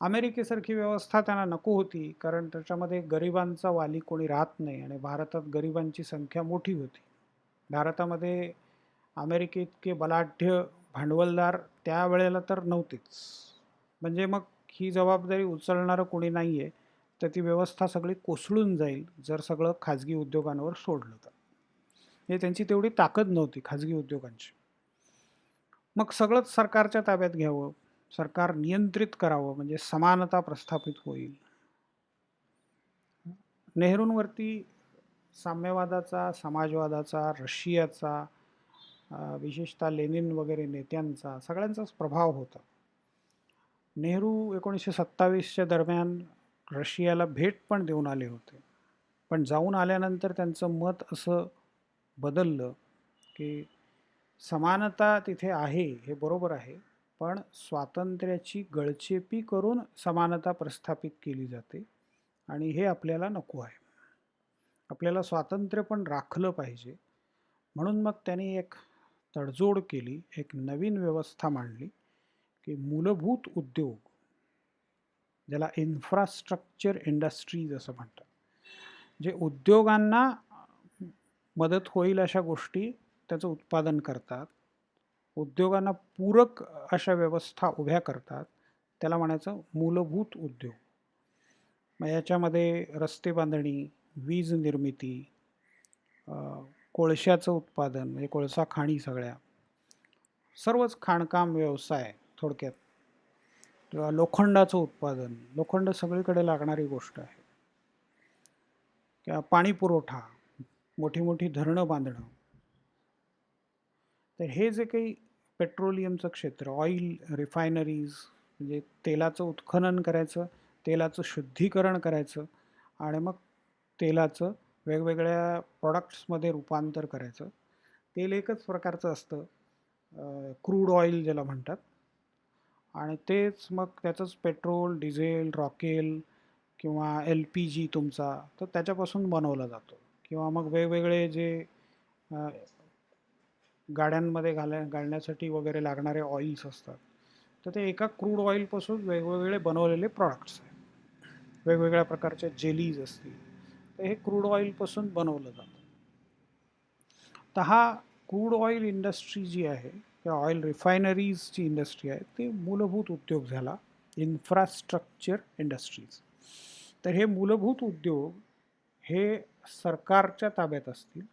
अमेरिकेसारखी व्यवस्था त्यांना नको होती, कारण त्याच्यामध्ये गरिबांचा वाली कोणी राहत नाही आणि भारतात गरिबांची संख्या मोठी होती. भारतामध्ये अमेरिकेइतके बलाढ्य भांडवलदार त्यावेळेला तर नव्हतेच. म्हणजे मग ही जबाबदारी उचलणारं कोणी नाही आहे, तर ती व्यवस्था सगळी कोसळून जाईल जर सगळं खाजगी उद्योगांवर सोडलं तर. हे त्यांची तेवढी ताकद नव्हती खाजगी उद्योगांची. मग सगळंच सरकारच्या ताब्यात घ्यावं, सरकार नियंत्रित करावं, म्हणजे समानता प्रस्थापित होईल. नेहरूंवरती साम्यवादाचा, समाजवादाचा, रशियाचा, विशेषतः लेनिन वगैरे नेत्यांचा सगळ्यांचाच प्रभाव होता. नेहरू 1927च्या दरम्यान रशियाला भेट पण देऊन आले होते, पण जाऊन आल्यानंतर त्यांचं मत असं बदललं की समानता तिथे आहे हे बरोबर आहे, पण स्वातंत्र्याची गळचेपी करून समानता प्रस्थापित केली जाते आणि हे आपल्याला नको आहे. आपल्याला स्वातंत्र्य पण राखलं पाहिजे. म्हणून मग त्यांनी एक तडजोड केली, एक नवीन व्यवस्था मांडली की मूलभूत उद्योग, ज्याला इन्फ्रास्ट्रक्चर इंडस्ट्रीज असं म्हणतात, जे उद्योगांना मदत होईल अशा गोष्टी त्याचं उत्पादन करतात, उद्योगांना पूरक अशा व्यवस्था उभ्या करतात, त्याला म्हणायचं मूलभूत उद्योग. मग याच्यामध्ये रस्ते बांधणी, वीज निर्मिती, कोळशाचं उत्पादन म्हणजे कोळसा खाणी, सर्वच खाणकाम व्यवसाय थोडक्यात, किंवा लोखंडाचं उत्पादन, लोखंड सगळीकडे लागणारी गोष्ट आहे, किंवा पाणी पुरवठा, मोठी मोठी धरणं बांधणं. तर हे जे काही पेट्रोलियमचं क्षेत्र, ऑइल रिफायनरीज म्हणजे तेलाचं उत्खनन करायचं, तेलाचं शुद्धीकरण करायचं आणि मग तेलाचं वेगवेगळ्या प्रॉडक्ट्समध्ये रूपांतर करायचं. तेल एकच प्रकारचं असतं, क्रूड ऑइल ज्याला म्हणतात, आणि तेच मग त्याचंच पेट्रोल, डिझेल, रॉकेल किंवा LPG तुमचा, तर त्याच्यापासून बनवला जातो. किंवा मग वेगवेगळे जे गाड्यांमध्ये घालण्यासाठी वगैरे लागणारे ऑइल्स असतात, तर ते एका क्रूड ऑइलपासून वेगवेगळे बनवलेले प्रॉडक्ट्स आहेत. वेगवेगळ्या प्रकारच्या जेलीज असतील, तर हे क्रूड ऑइलपासून बनवलं जातं. तर हा क्रूड ऑइल इंडस्ट्री जी आहे किंवा ऑइल रिफायनरीजची इंडस्ट्री आहे, ती मूलभूत उद्योग झाला, इन्फ्रास्ट्रक्चर इंडस्ट्रीज. तर हे मूलभूत उद्योग हे सरकारच्या ताब्यात असतील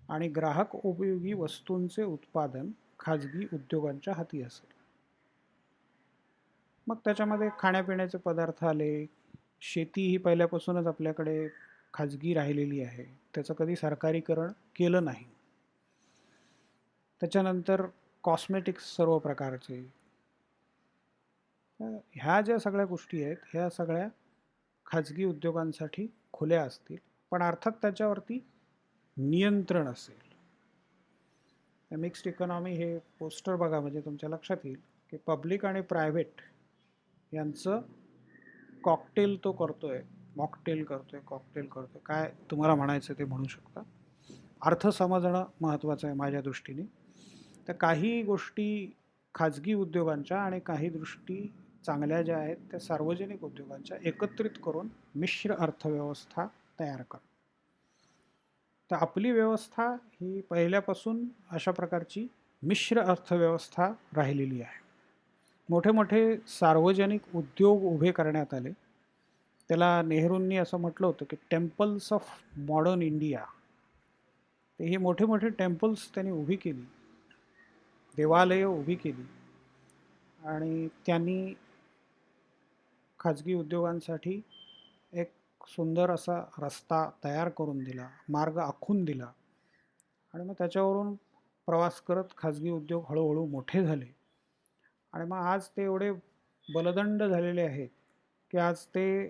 आणि ग्राहक उपयोगी वस्तूंचे उत्पादन खाजगी उद्योगांच्या हाती असेल. मग त्याच्यामध्ये खाण्यापिण्याचे पदार्थ आले, शेती ही पहिल्यापासूनच आपल्याकडे खाजगी राहिलेली आहे, त्याचं कधी सरकारीकरण केलं नाही. त्याच्यानंतर कॉस्मेटिक्स सर्व प्रकारचे, ह्या ज्या सगळ्या गोष्टी आहेत ह्या सगळ्या खाजगी उद्योगांसाठी खुल्या असतील, पण अर्थात त्याच्यावरती नियंत्रण असेल. मिक्स्ड इकॉनॉमी हे पोस्टर बघा, म्हणजे तुमच्या लक्षात येईल की पब्लिक आणि प्रायव्हेट यांचं कॉकटेल तो करतोय, मॉकटेल करतोय, कॉकटेल करतोय, काय तुम्हाला म्हणायचं ते म्हणू शकता. अर्थ समजणं महत्त्वाचं आहे माझ्या दृष्टीने. तर काही गोष्टी खाजगी उद्योगांच्या आणि काही गोष्टी चांगल्या ज्या आहेत त्या सार्वजनिक उद्योगांच्या एकत्रित करून मिश्र अर्थव्यवस्था तयार कर. तर आपली व्यवस्था ही पहिल्यापासून अशा प्रकारची मिश्र अर्थव्यवस्था राहिलेली आहे. मोठे मोठे सार्वजनिक उद्योग उभे करण्यात आले. त्याला नेहरूंनी असं म्हटलं होतं की टेम्पल्स ऑफ मॉडर्न इंडिया. ते ही मोठे मोठे टेम्पल्स त्यांनी उभी केली, देवालयं उभी केली आणि त्यांनी खाजगी उद्योगांसाठी एक सुंदर असा रस्ता तयार करून दिला, मार्ग आखून दिला आणि मग त्याच्यावरून प्रवास करत खाजगी उद्योग हळूहळू मोठे झाले आणि मग आज ते एवढे बलदंड झालेले आहेत की आज ते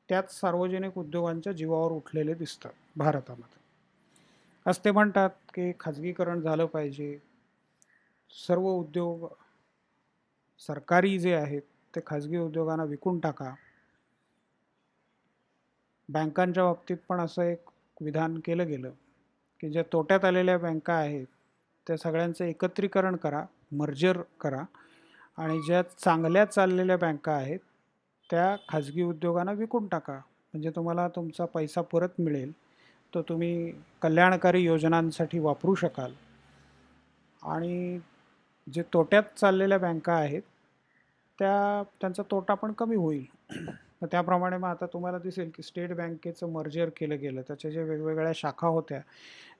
त्याच सार्वजनिक उद्योगांच्या जीवावर उठलेले दिसतात भारतामध्ये. आज ते म्हणतात की खाजगीकरण झालं पाहिजे, सर्व उद्योग सरकारी जे आहेत ते खाजगी उद्योगांना विकून टाका. बँकांच्या बाबतीत पण असं एक विधान केलं गेलं की ज्या तोट्यात आलेल्या बँका आहेत त्या सगळ्यांचं एकत्रीकरण करा, मर्जर करा आणि ज्या चांगल्या चाललेल्या बँका आहेत त्या खाजगी उद्योगांना विकून टाका. म्हणजे तुम्हाला तुमचा पैसा परत मिळेल, तो तुम्ही कल्याणकारी योजनांसाठी वापरू शकाल आणि जे तोट्यात चाललेल्या बँका आहेत त्यांचा तोटा पण कमी होईल. तर त्याप्रमाणे मग आता तुम्हाला दिसेल की स्टेट बँकेचं मर्जर केलं गेलं. त्याच्या ज्या वेगवेगळ्या शाखा होत्या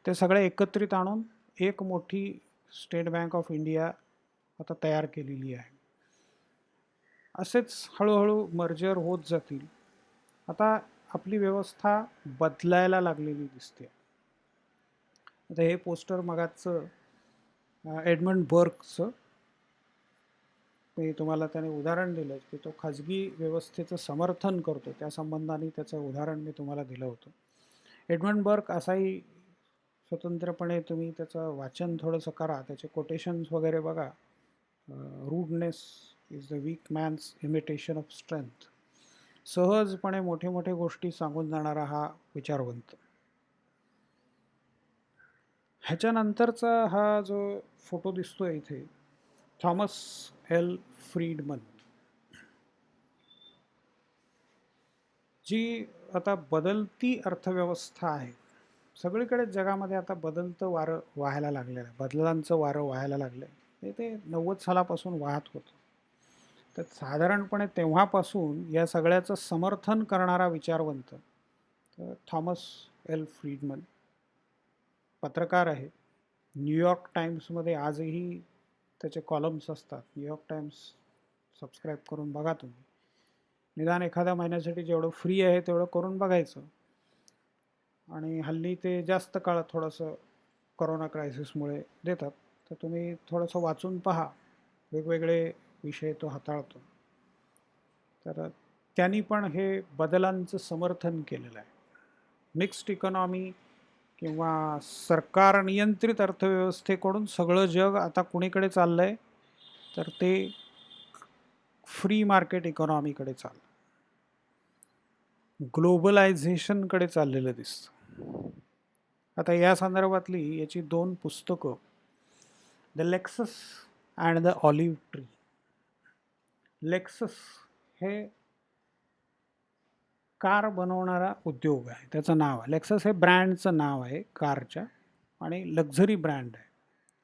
त्या सगळ्या एकत्रित आणून एक मोठी स्टेट बँक ऑफ इंडिया आता तयार केलेली आहे. असेच हळूहळू मर्जर होत जातील. आता आपली व्यवस्था बदलायला लागलेली दिसते. आता हे पोस्टर मगाचं एडमंड बर्गचं मी तुम्हाला त्याने उदाहरण दिलं की तो खाजगी व्यवस्थेचं समर्थन करतो, त्या संबंधाने त्याचं उदाहरण मी तुम्हाला दिलं होतं. एडमंड बर्ग असाही स्वतंत्रपणे तुम्ही त्याचं वाचन थोडंसं करा, त्याचे कोटेशन्स वगैरे बघा. Rudeness is the weak man's imitation of strength. सहजपणे मोठे मोठे गोष्टी सांगून जाणारा हा विचारवंत. ह्याच्यानंतरचा हा जो फोटो दिसतोय इथे, थॉमस एल फ्रीडमन. जी आता बदलती अर्थव्यवस्था आहे, सगळीकडे जगामध्ये आता बदलतं वारं वाहायला लागलेलं आहे, बदलांचं वारं वाहायला लागलं आहे. ते 90 सालापासून वाहत होतं. तर साधारणपणे तेव्हापासून या सगळ्याचं समर्थन करणारा विचारवंत तर थॉमस एल फ्रीडमन पत्रकार आहे. न्यूयॉर्क टाइम्समध्ये आजही त्याचे कॉलम्स असतात. न्यूयॉर्क टाइम्स सबस्क्राईब करून बघा तुम्ही. निदान एखाद्या महिन्यासाठी जेवढं फ्री आहे तेवढं करून बघायचं. आणि हल्ली ते जास्त काळ थोडंसं कोरोना क्रायसिसमुळे देतात, तर तुम्ही थोडंसं वाचून पहा. वेगवेगळे विषय तो हाताळतो. तर त्यांनी पण हे बदलांचं समर्थन केलेलं आहे. मिक्स्ड इकॉनॉमी किंवा सरकार नियंत्रित अर्थव्यवस्थेकडून सगळं जग आता कुणीकडे चाललं आहे, तर ते फ्री मार्केट इकॉनॉमीकडे चाललं, ग्लोबलायझेशनकडे चाललेलं दिसतं. आता या संदर्भातली याची 2 पुस्तकं, the Lexus and the olive tree. Lexus हे कार बनवणारा उद्योग आहे, त्याचं नाव आहे. लेक्सस हे ब्रँडचं नाव आहे कारच्या आणि लक्झरी ब्रँड आहे.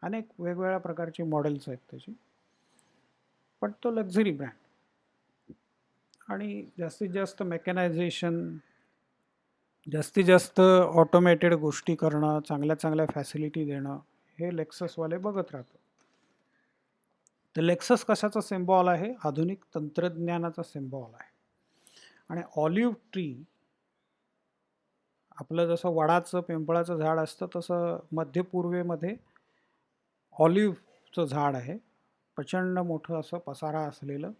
अनेक वेगवेगळ्या प्रकारची मॉडेल्स आहेत त्याची, पण तो लक्झरी ब्रँड. आणि जास्तीत जास्त मेकॅनायझेशन, जास्तीत जास्त ऑटोमेटेड गोष्टी करणं, चांगल्या चांगल्या फॅसिलिटी देणं, हे लेक्ससवाले बघत राहतात. तर लेक्सस कशाचा सिम्बॉल आहे? आधुनिक तंत्रज्ञानाचा सिम्बॉल आहे. आणि ऑलिव्ह ट्री, आपलं जसं वडाचं पिंपळाचं झाड असतं तसं मध्य पूर्वेमध्ये ऑलिव्हचं झाड आहे. प्रचंड मोठं असं पसारा असलेलं,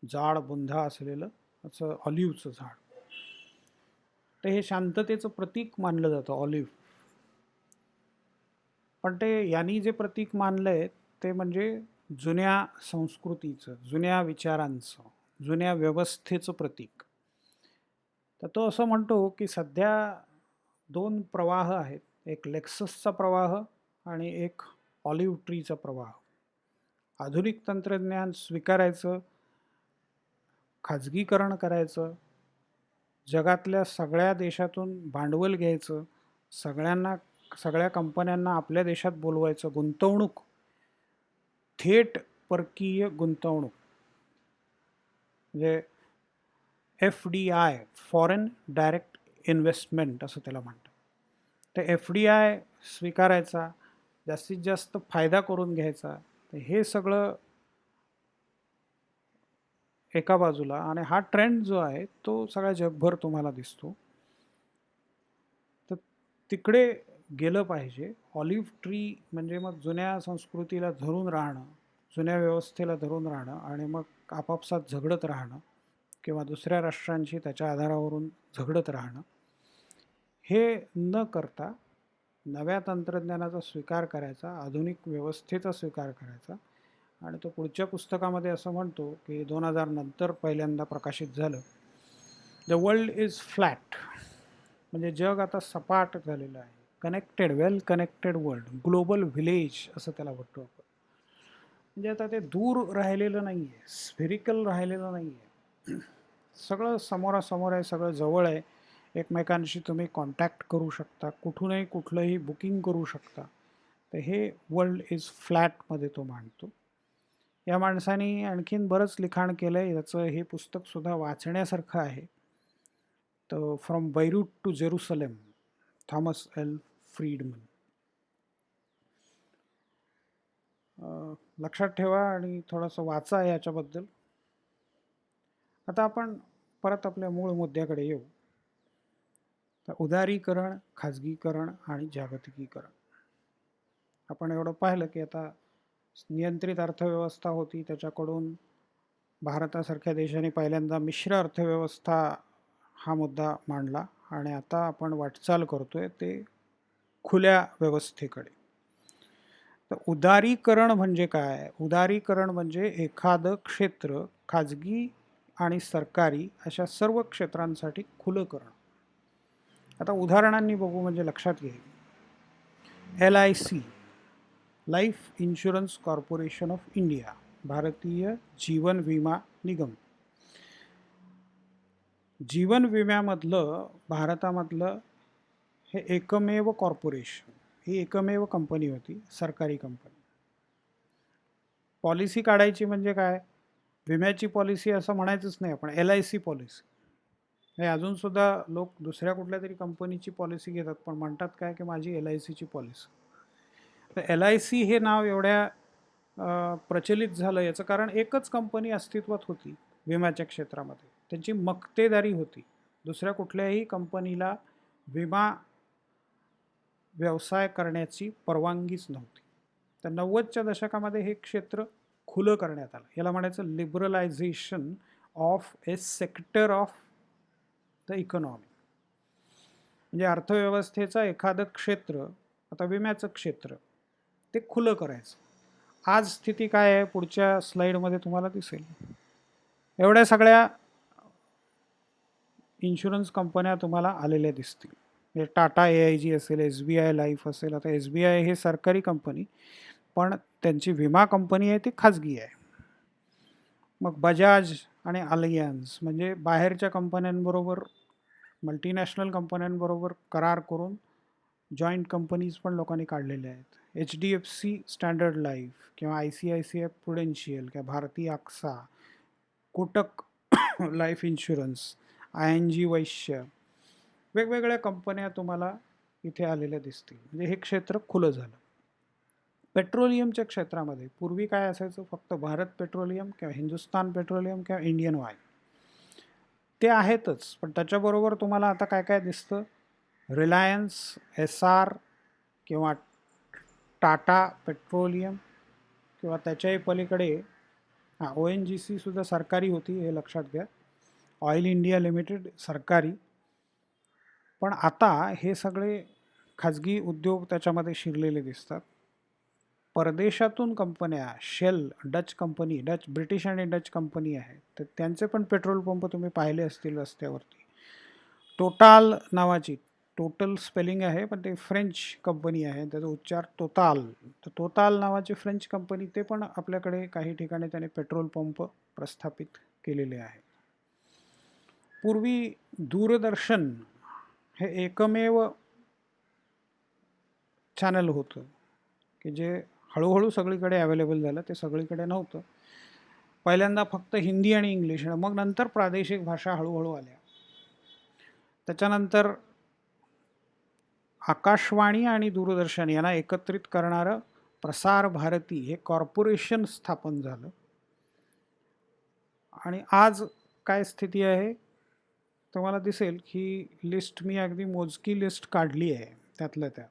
जाड बुंधा असलेलं असं ऑलिव्हचं झाड. तर हे शांततेचं प्रतीक मानलं जातं ऑलिव्ह. पण ते यांनी जे प्रतीक मानलं आहे ते म्हणजे जुन्या संस्कृतीचं, जुन्या विचारांचं, जुन्या व्यवस्थेचं प्रतीक. तर तो असं म्हणतो की सध्या 2 प्रवाह आहेत, एक लेक्ससचा प्रवाह आणि एक ऑलिव्ह ट्रीचा प्रवाह. आधुनिक तंत्रज्ञान स्वीकारायचं खाजगीकरण करायचं, जगातल्या सगळ्या देशातून भांडवल घ्यायचं, सगळ्या कंपन्यांना आपल्या देशात बोलवायचं, गुंतवणूक, थेट परकीय गुंतवणूक म्हणजे FDI, फॉरेन डायरेक्ट इन्व्हेस्टमेंट असं त्याला म्हणतात. तर FDI स्वीकारायचा, जास्तीत जास्त फायदा करून घ्यायचा. तर हे सगळं एका बाजूला, आणि हा ट्रेंड जो आहे तो सगळ्या जगभर तुम्हाला दिसतो. तर तिकडे गेलं पाहिजे. ऑलिव्ह ट्री म्हणजे मग जुन्या संस्कृतीला धरून राहणं, जुन्या व्यवस्थेला धरून राहणं आणि मग आपापसात झगडत राहणं किंवा दुसऱ्या राष्ट्रांशी त्याच्या आधारावरून झगडत राहणं, हे न करता नव्या तंत्रज्ञानाचा स्वीकार करायचा, आधुनिक व्यवस्थेचा स्वीकार करायचा. आणि तो पुढच्या पुस्तकामध्ये असं म्हणतो की 2000 नंतर पहिल्यांदा प्रकाशित झालं, द वर्ल्ड इज फ्लॅट, म्हणजे जग आता सपाट झालेलं आहे. कनेक्टेड, वेल कनेक्टेड वर्ल्ड, ग्लोबल व्हिलेज असं त्याला म्हणतो आपण. म्हणजे आता ते दूर राहिलेलं नाही आहे, स्फेरिकल राहिलेलं नाही आहे, सगळं समोरासमोर आहे, सगळं जवळ आहे. एकमेकांशी तुम्ही कॉन्टॅक्ट करू शकता, कुठूनही कुठलंही बुकिंग करू शकता. तर हे वर्ल्ड इज फ्लॅटमध्ये तो मांडतो. या माणसाने आणखीन बरंच लिखाण केलं आहे, याचं हे पुस्तकसुद्धा वाचण्यासारखं आहे. तर from Beirut to Jerusalem, Thomas L Friedman. लक्षात ठेवा आणि थोडंसं वाचा याच्याबद्दल. आता आपण परत आपल्या मूळ मुद्द्याकडे येऊ. तर उदारीकरण, खाजगीकरण आणि जागतिकीकरण. आपण एवढं पाहिलं की आता नियंत्रित अर्थव्यवस्था होती, त्याच्याकडून भारतासारख्या देशाने पहिल्यांदा मिश्र अर्थव्यवस्था हा मुद्दा मांडला, आणि आता आपण वाटचाल करतोय ते खुल्या व्यवस्थेकडे. तर उदारीकरण म्हणजे काय? उदारीकरण म्हणजे एखादं क्षेत्र खाजगी आणि सरकारी अशा सर्व क्षेत्रांसाठी खुलं करणं. आता उदाहरणांनी बघू म्हणजे लक्षात घेईल. LIC, life insurance corporation of India, Bharatiya Jeevan विमा निगम. जीवन विम्यामधलं भारतामधलं हे एकमेव कॉर्पोरेशन, ही एकमेव कंपनी होती, सरकारी कंपनी. पॉलिसी काढायची म्हणजे काय, विम्याची पॉलिसी असं म्हणायचंच नाही आपण, LIC पॉलिसी. हे अजूनसुद्धा लोक दुसऱ्या कुठल्या तरी कंपनीची पॉलिसी घेतात, पण म्हणतात काय की माझी LICची पॉलिसी. तर LIC हे नाव एवढ्या प्रचलित झालं याचं कारण एकच कंपनी अस्तित्वात होती विम्याच्या क्षेत्रामध्ये, त्यांची मक्तेदारी होती. दुसऱ्या कुठल्याही कंपनीला विमा व्यवसाय करण्याची परवानगीच नव्हती. तर 90च्या दशकामध्ये हे क्षेत्र खुलं करण्यात आलं. याला म्हणायचं liberalisation of A sector of the economy. म्हणजे अर्थव्यवस्थेचं एखादं क्षेत्र, आता विम्याचं क्षेत्र, ते खुलं करायचं. आज स्थिती काय आहे पुढच्या स्लाईडमध्ये तुम्हाला दिसेल. एवढ्या सगळ्या इन्शुरन्स कंपन्या तुम्हाला आलेल्या दिसतील. म्हणजे टाटा AIG असेल, SBI लाईफ असेल. आता SBI हे सरकारी कंपनी, पण त्यांची विमा कंपनी आहे ती खाजगी आहे. मग बजाज आणि अलियन्स म्हणजे बाहेरच्या कंपन्यांबरोबर, मल्टीनॅशनल कंपन्यांबरोबर करार करून जॉईंट कंपनीज पण लोकांनी काढलेल्या आहेत. HDFC स्टँडर्ड लाईफ किंवा ICICI प्रुडेन्शियल किंवा Bharti AXA, Kotak life insurance, ING Vysya, वेगवेगळ्या कंपन्या तुम्हाला इथे आलेल्या दिसतील. म्हणजे हे क्षेत्र खुलं झालं. पेट्रोलियमच्या क्षेत्रामध्ये पूर्वी काय असायचं, फक्त भारत पेट्रोलियम किंवा हिंदुस्तान पेट्रोलियम किंवा इंडियन ऑइल, ते आहेतच. पण त्याच्याबरोबर तुम्हाला आता काय काय दिसतं, रिलायन्स, SR किंवा टाटा पेट्रोलियम, किंवा त्याच्याही पलीकडे ONGC सुद्धा सरकारी होती, हे लक्षात घ्या. ऑइल इंडिया लिमिटेड सरकारी. पण आता हे सगळे खाजगी उद्योग त्याच्यामध्ये शिरलेले दिसतात. परदेशातून कंपन्या, शेल डच कंपनी, ब्रिटिश आणि डच कंपनी आहे, तर त्यांचे पण पेट्रोल पंप तुम्ही पाहिले असतील रस्त्यावरती. टोटाल नावाची, टोटल स्पेलिंग आहे पण ते फ्रेंच कंपनी आहे, त्याचा उच्चार तोताल. तर तोताल नावाची फ्रेंच कंपनी, ते पण आपल्याकडे काही ठिकाणी त्याने पेट्रोल पंप प्रस्थापित केलेले आहे. पूर्वी दूरदर्शन हे एकमेव चॅनल होतं की जे हळूहळू सगळीकडे अवेलेबल झालं. ते सगळीकडे नव्हतं. पहिल्यांदा फक्त हिंदी आणि इंग्लिश, मग नंतर प्रादेशिक भाषा हळूहळू आल्या. त्याच्यानंतर आकाशवाणी आणि दूरदर्शन यांना एकत्रित करणारं प्रसार भारती हे कॉर्पोरेशन स्थापन झालं. आणि आज काय स्थिती आहे तुम्हाला दिसेल की लिस्ट मी अगदी मोजकी लिस्ट काढली आहे. त्यातल्या त्यात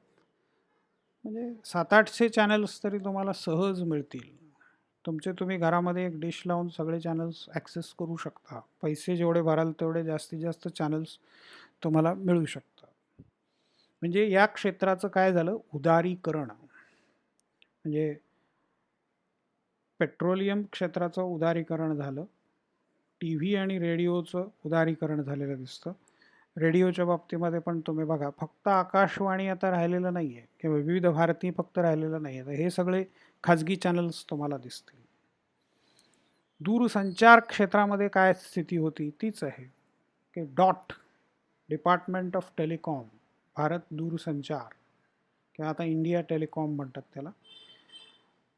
म्हणजे 700-800 चॅनल्स तरी तुम्हाला सहज मिळतील. तुम्ही घरामध्ये एक डिश लावून सगळे चॅनल्स ॲक्सेस करू शकता. पैसे जेवढे भराल तेवढे जास्तीत जास्त चॅनल्स तुम्हाला मिळू शकतात. म्हणजे या क्षेत्राचं काय झालं, उदारीकरण. म्हणजे पेट्रोलियम क्षेत्राचं उदारीकरण झालं. टी व्ही आणि रेडिओचं उदारीकरण झालेलं दिसतं. रेडिओच्या बाबतीमध्ये पण तुम्ही बघा, फक्त आकाशवाणी आता राहिलेलं नाही आहे किंवा विविध भारती फक्त राहिलेलं नाही आहे. तर हे सगळे खाजगी चॅनल्स तुम्हाला दिसतील. दूरसंचार क्षेत्रामध्ये काय स्थिती होती तीच आहे की dot, department of telecom, Bharat दूरसंचार किंवा आता इंडिया टेलिकॉम म्हणतात त्याला,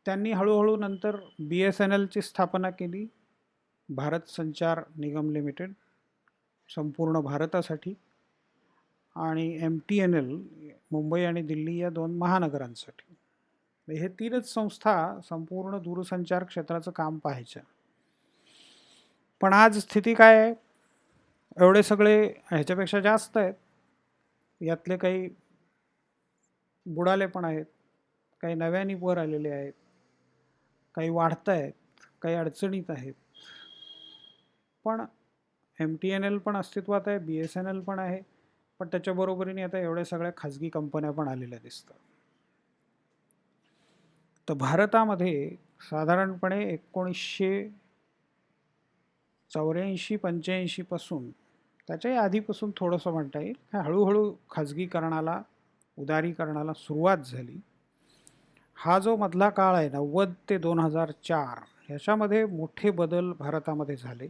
त्यांनी हळूहळू नंतर BSNLची स्थापना केली, भारत संचार निगम लिमिटेड, संपूर्ण भारतासाठी, आणि MTNL मुंबई आणि दिल्ली या 2 महानगरांसाठी. हे 3च संस्था संपूर्ण दूरसंचार क्षेत्राचं काम पाहायच्या. पण आज स्थिती काय आहे, एवढे सगळे ह्याच्यापेक्षा जास्त आहेत. यातले काही बुडाले पण आहेत, काही नव्याने वर आलेले आहेत, काही वाढत आहेत, काही अडचणीत आहेत. पण MTNL पण अस्तित्वात आहे, BSNL पण आहे, पण त्याच्या बरोबरीने आता एवढ्या सगळ्या खाजगी कंपन्या पण आलेल्या दिसतात. तर भारतामध्ये साधारणपणे 1984-85 पासून, त्याच्याही आधीपासून थोडंसं म्हणता येईल, हळूहळू खाजगीकरणाला, उदारीकरणाला सुरुवात झाली. हा जो मधला काळ आहे 90 ते 2004, ह्याच्यामध्ये मोठे बदल भारतामध्ये झाले.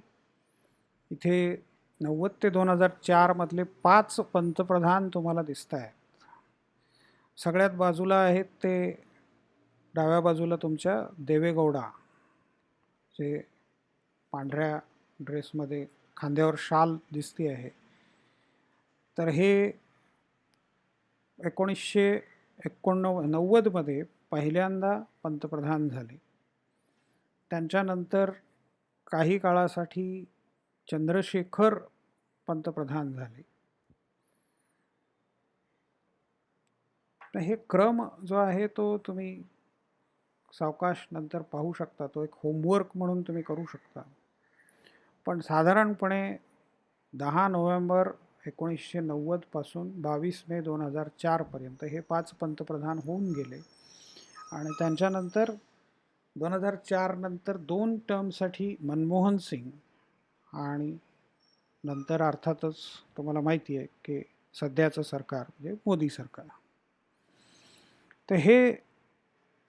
इथे 90 ते 2004 मधले 5 पंतप्रधान तुम्हाला दिसत आहेत. सगळ्यात बाजूला आहेत ते, डाव्या बाजूला तुमच्या देवेगौडा, जे पांढऱ्या ड्रेसमध्ये खांद्यावर शाल दिसते आहे. तर हे 1989 मध्ये पहिल्यांदा पंतप्रधान झाले. त्यांच्यानंतर काही काळासाठी चंद्रशेखर पंतप्रधान झाले. तर हे क्रम जो आहे तो तुम्ही सावकाश नंतर पाहू शकता. तो एक होमवर्क म्हणून तुम्ही करू शकता. पण साधारणपणे 10 नोव्हेंबर 1990 पासून 22 मे 2004 पर्यंत हे 5 पंतप्रधान होऊन गेले. आणि त्यांच्यानंतर 2004 नंतर 2 टर्मसाठी मनमोहन सिंग, आणि नंतर अर्थातच तुम्हाला माहिती आहे की सध्याचं सरकार म्हणजे मोदी सरकार. तर हे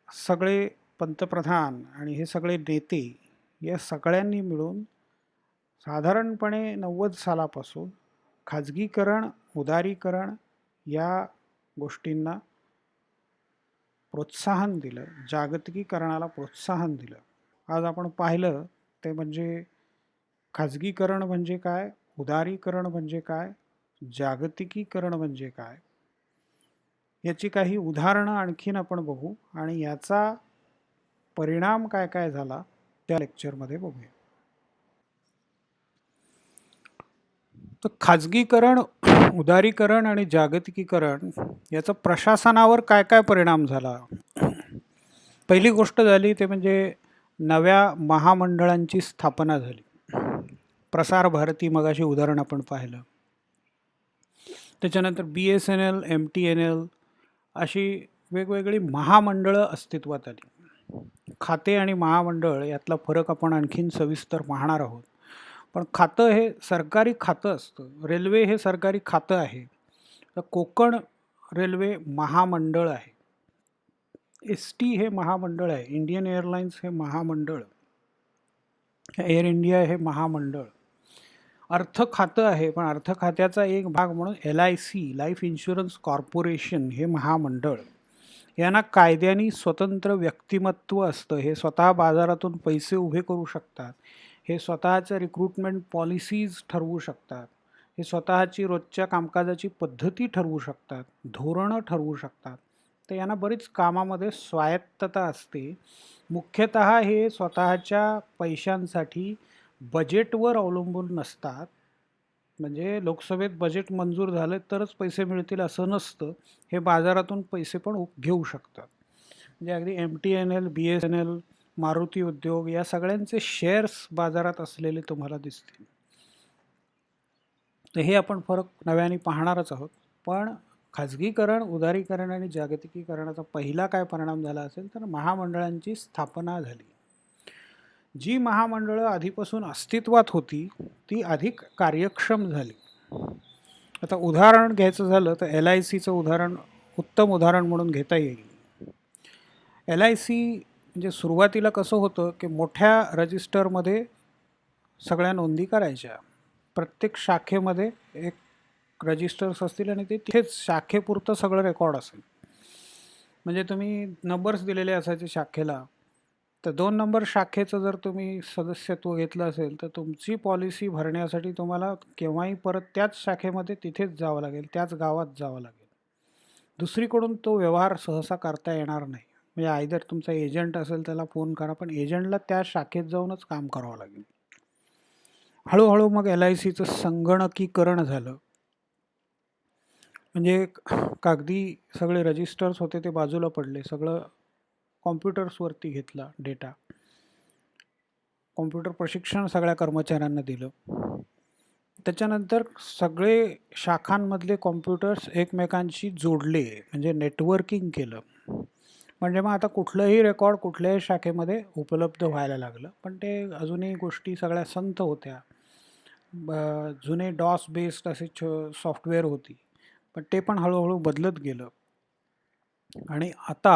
सगळे पंतप्रधान आणि हे सगळे नेते या सगळ्यांनी मिळून साधारणपणे 90 सालापासून खाजगीकरण, उदारीकरण या गोष्टींना प्रोत्साहन दिलं, जागतिकीकरणाला प्रोत्साहन दिलं. आज आपण पाहिलं ते म्हणजे खाजगीकरण म्हणजे काय, उदारीकरण म्हणजे काय, जागतिकीकरण म्हणजे काय, याची काही उदाहरणं आणखीन आपण बघू आणि याचा परिणाम काय काय झाला त्या लेक्चरमध्ये बघूया. तर खाजगीकरण, उदारीकरण आणि जागतिकीकरण याचा प्रशासनावर काय काय परिणाम झाला. पहिली गोष्ट झाली ते म्हणजे नव्या महामंडळांची स्थापना झाली. प्रसार भारती मगाशी उदाहरण आपण पाहिलं. त्याच्यानंतर BSNL, MTNL अशी वेगवेगळी महामंडळं अस्तित्वात आली. खाते आणि महामंडळ यातला फरक आपण आणखीन सविस्तर पाहणार आहोत. पण खातं हे सरकारी खातं असतं. रेल्वे हे सरकारी खातं आहे. तर कोकण रेल्वे महामंडळ आहे. ST हे महामंडळ आहे. इंडियन एअरलाइन्स हे महामंडळ, एअर इंडिया हे महामंडळ. अर्थ खातं आहे, पण अर्थ खात्याचा एक भाग म्हणून LIC लाईफ इन्शुरन्स कॉर्पोरेशन हे महामंडळ यांना कायद्याने स्वतंत्र व्यक्तिमत्व असतं. हे स्वतः बाजारातून पैसे उभे करू शकतात. हे स्वतःच्या रिक्रुटमेंट पॉलिसीज ठरवू शकतात. हे स्वतःची रोजच्या कामकाजाची पद्धती ठरवू शकतात, धोरणं ठरवू शकतात. तर यांना बरीच कामामध्ये स्वायत्तता असते. मुख्यतः हे स्वतःच्या पैशांसाठी बजेटवर अवलंबून नसतात. म्हणजे लोकसभेत बजेट मंजूर झालं तरच पैसे मिळतील असं नसतं. हे बाजारातून पैसे पण घेऊ शकतात. म्हणजे अगदी MTNL, BSNL, मारुती उद्योग या सगळ्यांचे शेअर्स बाजारात असलेले तुम्हाला दिसतील. तर हे आपण फरक नव्याने पाहणारच आहोत. पण खाजगीकरण, उदारीकरण आणि जागतिकीकरणाचा पहिला काय परिणाम झाला असेल तर महामंडळांची स्थापना झाली. जी महामंडळं आधीपासून अस्तित्वात होती ती अधिक कार्यक्षम झाली. आता उदाहरण घ्यायचं झालं तर LICचं उदाहरण उत्तम उदाहरण म्हणून घेता येईल. LIC म्हणजे सुरुवातीला कसं होतं की मोठ्या रजिस्टरमध्ये सगळ्या नोंदी करायच्या. प्रत्येक शाखेमध्ये एक रजिस्टर्स असतील आणि ते तिथेच शाखेपुरतं सगळं रेकॉर्ड असेल. म्हणजे तुम्ही नंबर्स दिलेले असायचे शाखेला, तर 2 नंबर शाखेचं जर तुम्ही सदस्यत्व घेतलं असेल तर तुमची पॉलिसी भरण्यासाठी तुम्हाला केव्हाही परत त्याच शाखेमध्ये तिथेच जावं लागेल, त्याच गावात जावं लागेल. दुसरीकडून तो व्यवहार सहसा करता येणार नाही. म्हणजे आयदर तुमचा एजंट असेल त्याला फोन करा, पण एजंटला त्या शाखेत जाऊनच काम करावं लागेल. हळूहळू मग LICचं संगणकीकरण झालं. म्हणजे कागदी सगळे रजिस्टर्स होते ते बाजूला पडले. सगळं कॉम्प्युटर्सवरती घेतला डेटा. कॉम्प्युटर प्रशिक्षण सगळ्या कर्मचाऱ्यांना दिलं. त्याच्यानंतर सगळे शाखांमधले कॉम्प्युटर्स एकमेकांशी जोडले, म्हणजे नेटवर्किंग केलं. म्हणजे मग आता कुठलंही रेकॉर्ड कुठल्याही शाखेमध्ये उपलब्ध व्हायला लागलं. पण ते अजूनही गोष्टी सगळ्या संथ होत्या. जुने डॉस बेस्ड असे सॉफ्टवेअर होती, पण ते पण हळूहळू बदलत गेलं. आणि आता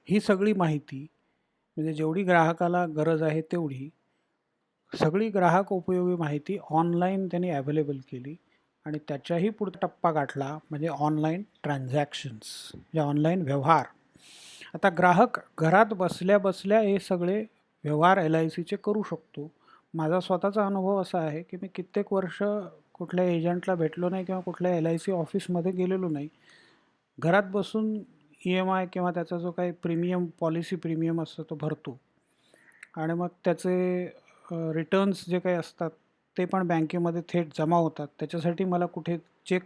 ही सगळी माहिती, म्हणजे जेवढी ग्राहकाला गरज आहे तेवढी सगळी ग्राहक उपयोगी माहिती ऑनलाईन त्यांनी अवेलेबल केली. आणि त्याच्याही पुढचा टप्पा गाठला म्हणजे ऑनलाईन ट्रान्झॅक्शन्स, म्हणजे ऑनलाईन व्यवहार. आता ग्राहक घरात बसल्या बसल्या हे सगळे व्यवहार LICचे करू शकतो. माझा स्वतःचा अनुभव असा आहे की मी कित्येक वर्ष कुठल्या एजंटला भेटलो नाही किंवा कुठल्या LIC ऑफिसमध्ये गेलेलो नाही. घरात बसून EMI किंवा त्याचा जो काही प्रीमियम, पॉलिसी प्रीमियम असतो तो भरतो. आणि मग त्याचे रिटर्न्स जे काही असतात ते पण बँकेमध्ये थेट जमा होतात. त्याच्यासाठी मला कुठे चेक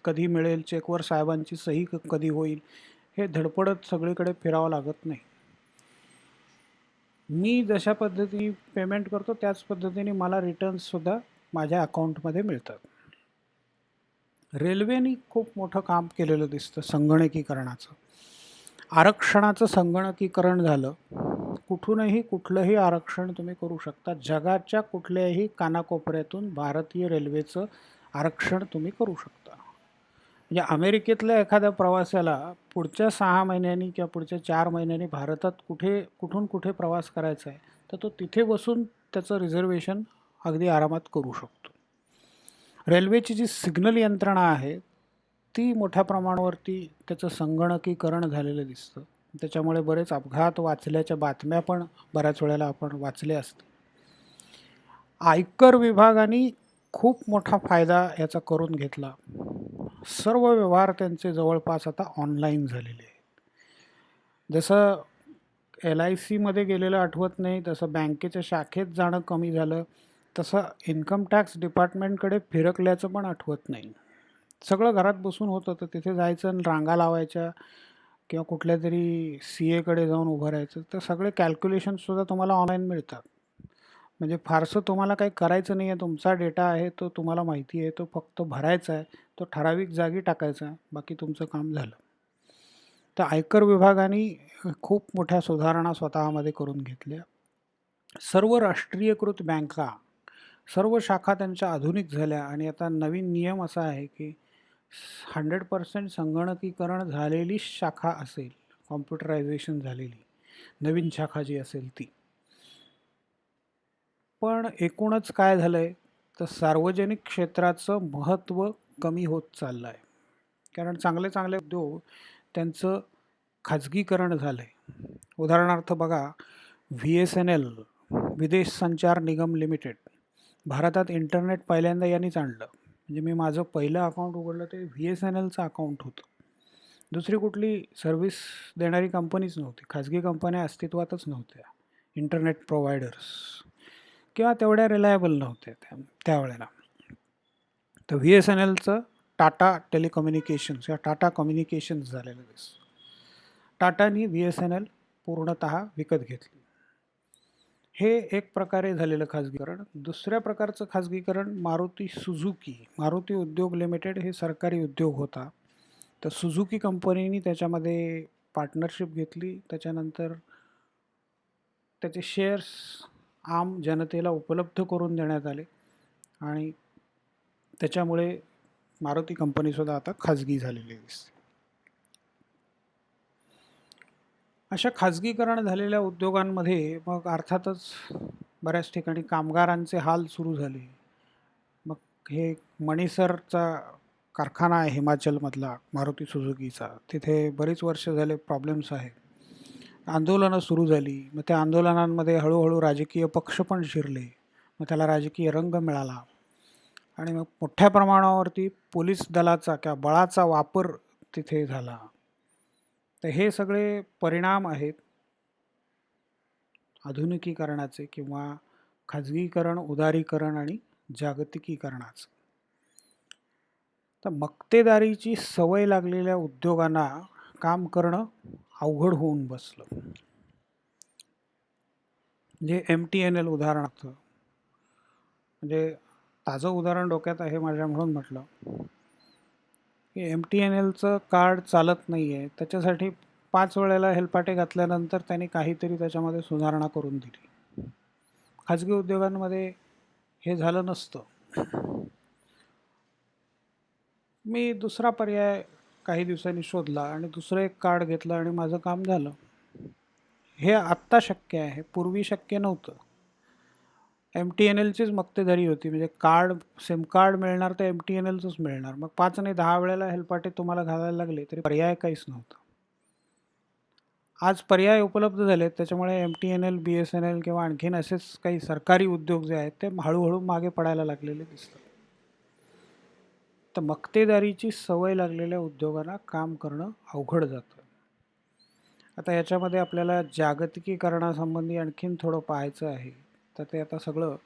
कधी मिळेल, चेकवर साहेबांची सही कधी होईल, हे धडपडत सगळीकडे फिरावं लागत नाही. मी जशा पद्धतीने पेमेंट करतो त्याच पद्धतीने मला रिटर्न्ससुद्धा माझ्या अकाउंटमध्ये मिळतात. रेल्वेने खूप मोठं काम केलेलं दिसतं संगणकीकरणाचं. आरक्षणाचं संगणकीकरण झालं. कुठूनही कुठलंही आरक्षण तुम्ही करू शकता. जगाच्या कुठल्याही कानाकोपऱ्यातून भारतीय रेल्वेचं आरक्षण तुम्ही करू शकता. म्हणजे अमेरिकेतल्या एखाद्या प्रवाशाला पुढच्या 6 महिन्यांनी किंवा पुढच्या 4 महिन्यांनी भारतात कुठून कुठे प्रवास करायचा आहे तर तो तिथे बसून त्याचं रिझर्वेशन अगदी आरामात करू शकतो. रेल्वेची जी सिग्नल यंत्रणा आहे ती मोठ्या प्रमाणावरती त्याचं संगणकीकरण झालेलं दिसतं. त्याच्यामुळे बरेच अपघात वाचल्याच्या बातम्या पण बऱ्याच वेळेला आपण वाचल्या असतील. आयकर विभागाने खूप मोठा फायदा याचा करून घेतला. सर्व व्यवहार त्यांचे जवळपास आता ऑनलाईन झालेले आहेत. जसं LICमध्ये गेलेलं आठवत नाही, तसं बँकेच्या शाखेत जाणं कमी झालं, तसं इन्कम टॅक्स डिपार्टमेंटकडे फिरकल्याचं पण आठवत नाही. सगळं घरात बसून होतं, तर तिथे जायचं आणि रांगा लावायच्या किंवा कुठल्या तरी CAकडे जाऊन उभं राहायचं. तर सगळे कॅल्क्युलेशनसुद्धा तुम्हाला ऑनलाईन मिळतात. म्हणजे फारसं तुम्हाला काही करायचं नाही आहे. तुमचा डेटा आहे तो तुम्हाला माहिती आहे, तो फक्त भरायचा आहे, तो ठराविक जागी टाकायचा आहे, बाकी तुमचं काम झालं. तर आयकर विभागाने खूप मोठ्या सुधारणा स्वतःमध्ये करून घेतल्या. सर्व राष्ट्रीयकृत बँका, सर्व शाखा त्यांच्या आधुनिक झाल्या आणि आता नवीन नियम असा आहे की 100% संगणकीकरण झालेली शाखा असेल, कॉम्प्युटरायझेशन झालेली नवीन शाखा जी असेल ती. पण एकूणच काय झालं आहे तर सार्वजनिक क्षेत्राचं महत्त्व कमी होत चाललं आहे. कारण चांगले चांगले उद्योग त्यांचं खाजगीकरण झालं आहे. उदाहरणार्थ बघा, VSNL विदेश संचार निगम लिमिटेड भारतात इंटरनेट पहिल्यांदा यांनीच आणलं. म्हणजे मी माझं पहिलं अकाउंट उघडलं ते VSNLचं अकाउंट होतं. दुसरी कुठली सर्व्हिस देणारी कंपनीच नव्हती. खाजगी कंपन्या अस्तित्वातच नव्हत्या. इंटरनेट प्रोव्हायडर्स किंवा तेवढ्या रिलायबल नव्हत्या त्यावेळेला. तर VSNLचं टाटा टेलिकम्युनिकेशन्स या टाटा कम्युनिकेशन्स झालेलं दिसतं. टाटानी VSNL पूर्णतः विकत घेतली. हे एक प्रकारे झालेलं खाजगीकरण. दुसऱ्या प्रकारचं खाजगीकरण मारुती उद्योग लिमिटेड हे सरकारी उद्योग होता. तर सुझुकी कंपनीने त्याच्यामध्ये पार्टनरशिप घेतली. त्याच्यानंतर त्याचे शेअर्स आम जनतेला उपलब्ध करून देण्यात आले आणि त्याच्यामुळे मारुती कंपनीसुद्धा आता खाजगी झालेली दिसते. अशा खाजगीकरण झालेल्या उद्योगांमध्ये मग अर्थातच बऱ्याच ठिकाणी कामगारांचे हाल सुरू झाले. मग हे मणीसरचा कारखाना आहे हिमाचलमधला मारुती सुझुकीचा, तिथे बरीच वर्ष झाले प्रॉब्लेम्स आहेत. आंदोलनं सुरू झाली. मग त्या आंदोलनांमध्ये हळूहळू राजकीय पक्ष पण शिरले. मग त्याला राजकीय रंग मिळाला आणि मग मोठ्या प्रमाणावरती पोलीस दलाचा किंवा बळाचा वापर तिथे झाला. तर हे सगळे परिणाम आहेत आधुनिकीकरणाचे किंवा खाजगीकरण, उदारीकरण आणि जागतिकीकरणाचं. तर मक्तेदारीची सवय लागलेल्या उद्योगांना काम करणं अवघड होऊन बसलं. म्हणजे MTNL उदाहरणार्थ, म्हणजे ताजं उदाहरण डोक्यात आहे माझ्या म्हणून म्हटलं की MTNLचं कार्ड चालत नाही आहे. त्याच्यासाठी 5 वेळेला हेलपाटे घातल्यानंतर त्यांनी काहीतरी त्याच्यामध्ये सुधारणा करून दिली. खाजगी उद्योगांमध्ये हे झालं नसतं. मी दुसरा पर्याय काही दिवसांनी शोधला आणि दुसरं एक कार्ड घेतलं आणि माझं काम झालं. हे आत्ता शक्य आहे, पूर्वी शक्य नव्हतं. MTNLचीच मक्तेदारी होती. म्हणजे सिम कार्ड मिळणार तर MTNLचंच मिळणार. मग 5 नाही 10 वेळेला हेलपाटे तुम्हाला घालायला लागले तरी पर्याय काहीच नव्हता. आज पर्याय उपलब्ध झालेत. त्याच्यामुळे MTNL, BSNL किंवा आणखीन असेच काही सरकारी उद्योग जे आहेत ते हळूहळू मागे पडायला लागलेले दिसतात. तर मक्तेदारीची सवय लागलेल्या उद्योगांना काम करणं अवघड जातं. आता याच्यामध्ये आपल्याला जागतिकीकरणासंबंधी आणखीन थोडं पाहायचं आहे. तर ते आता सगळं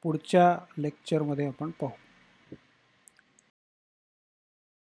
पुढच्या लेक्चरमध्ये आपण पाहू.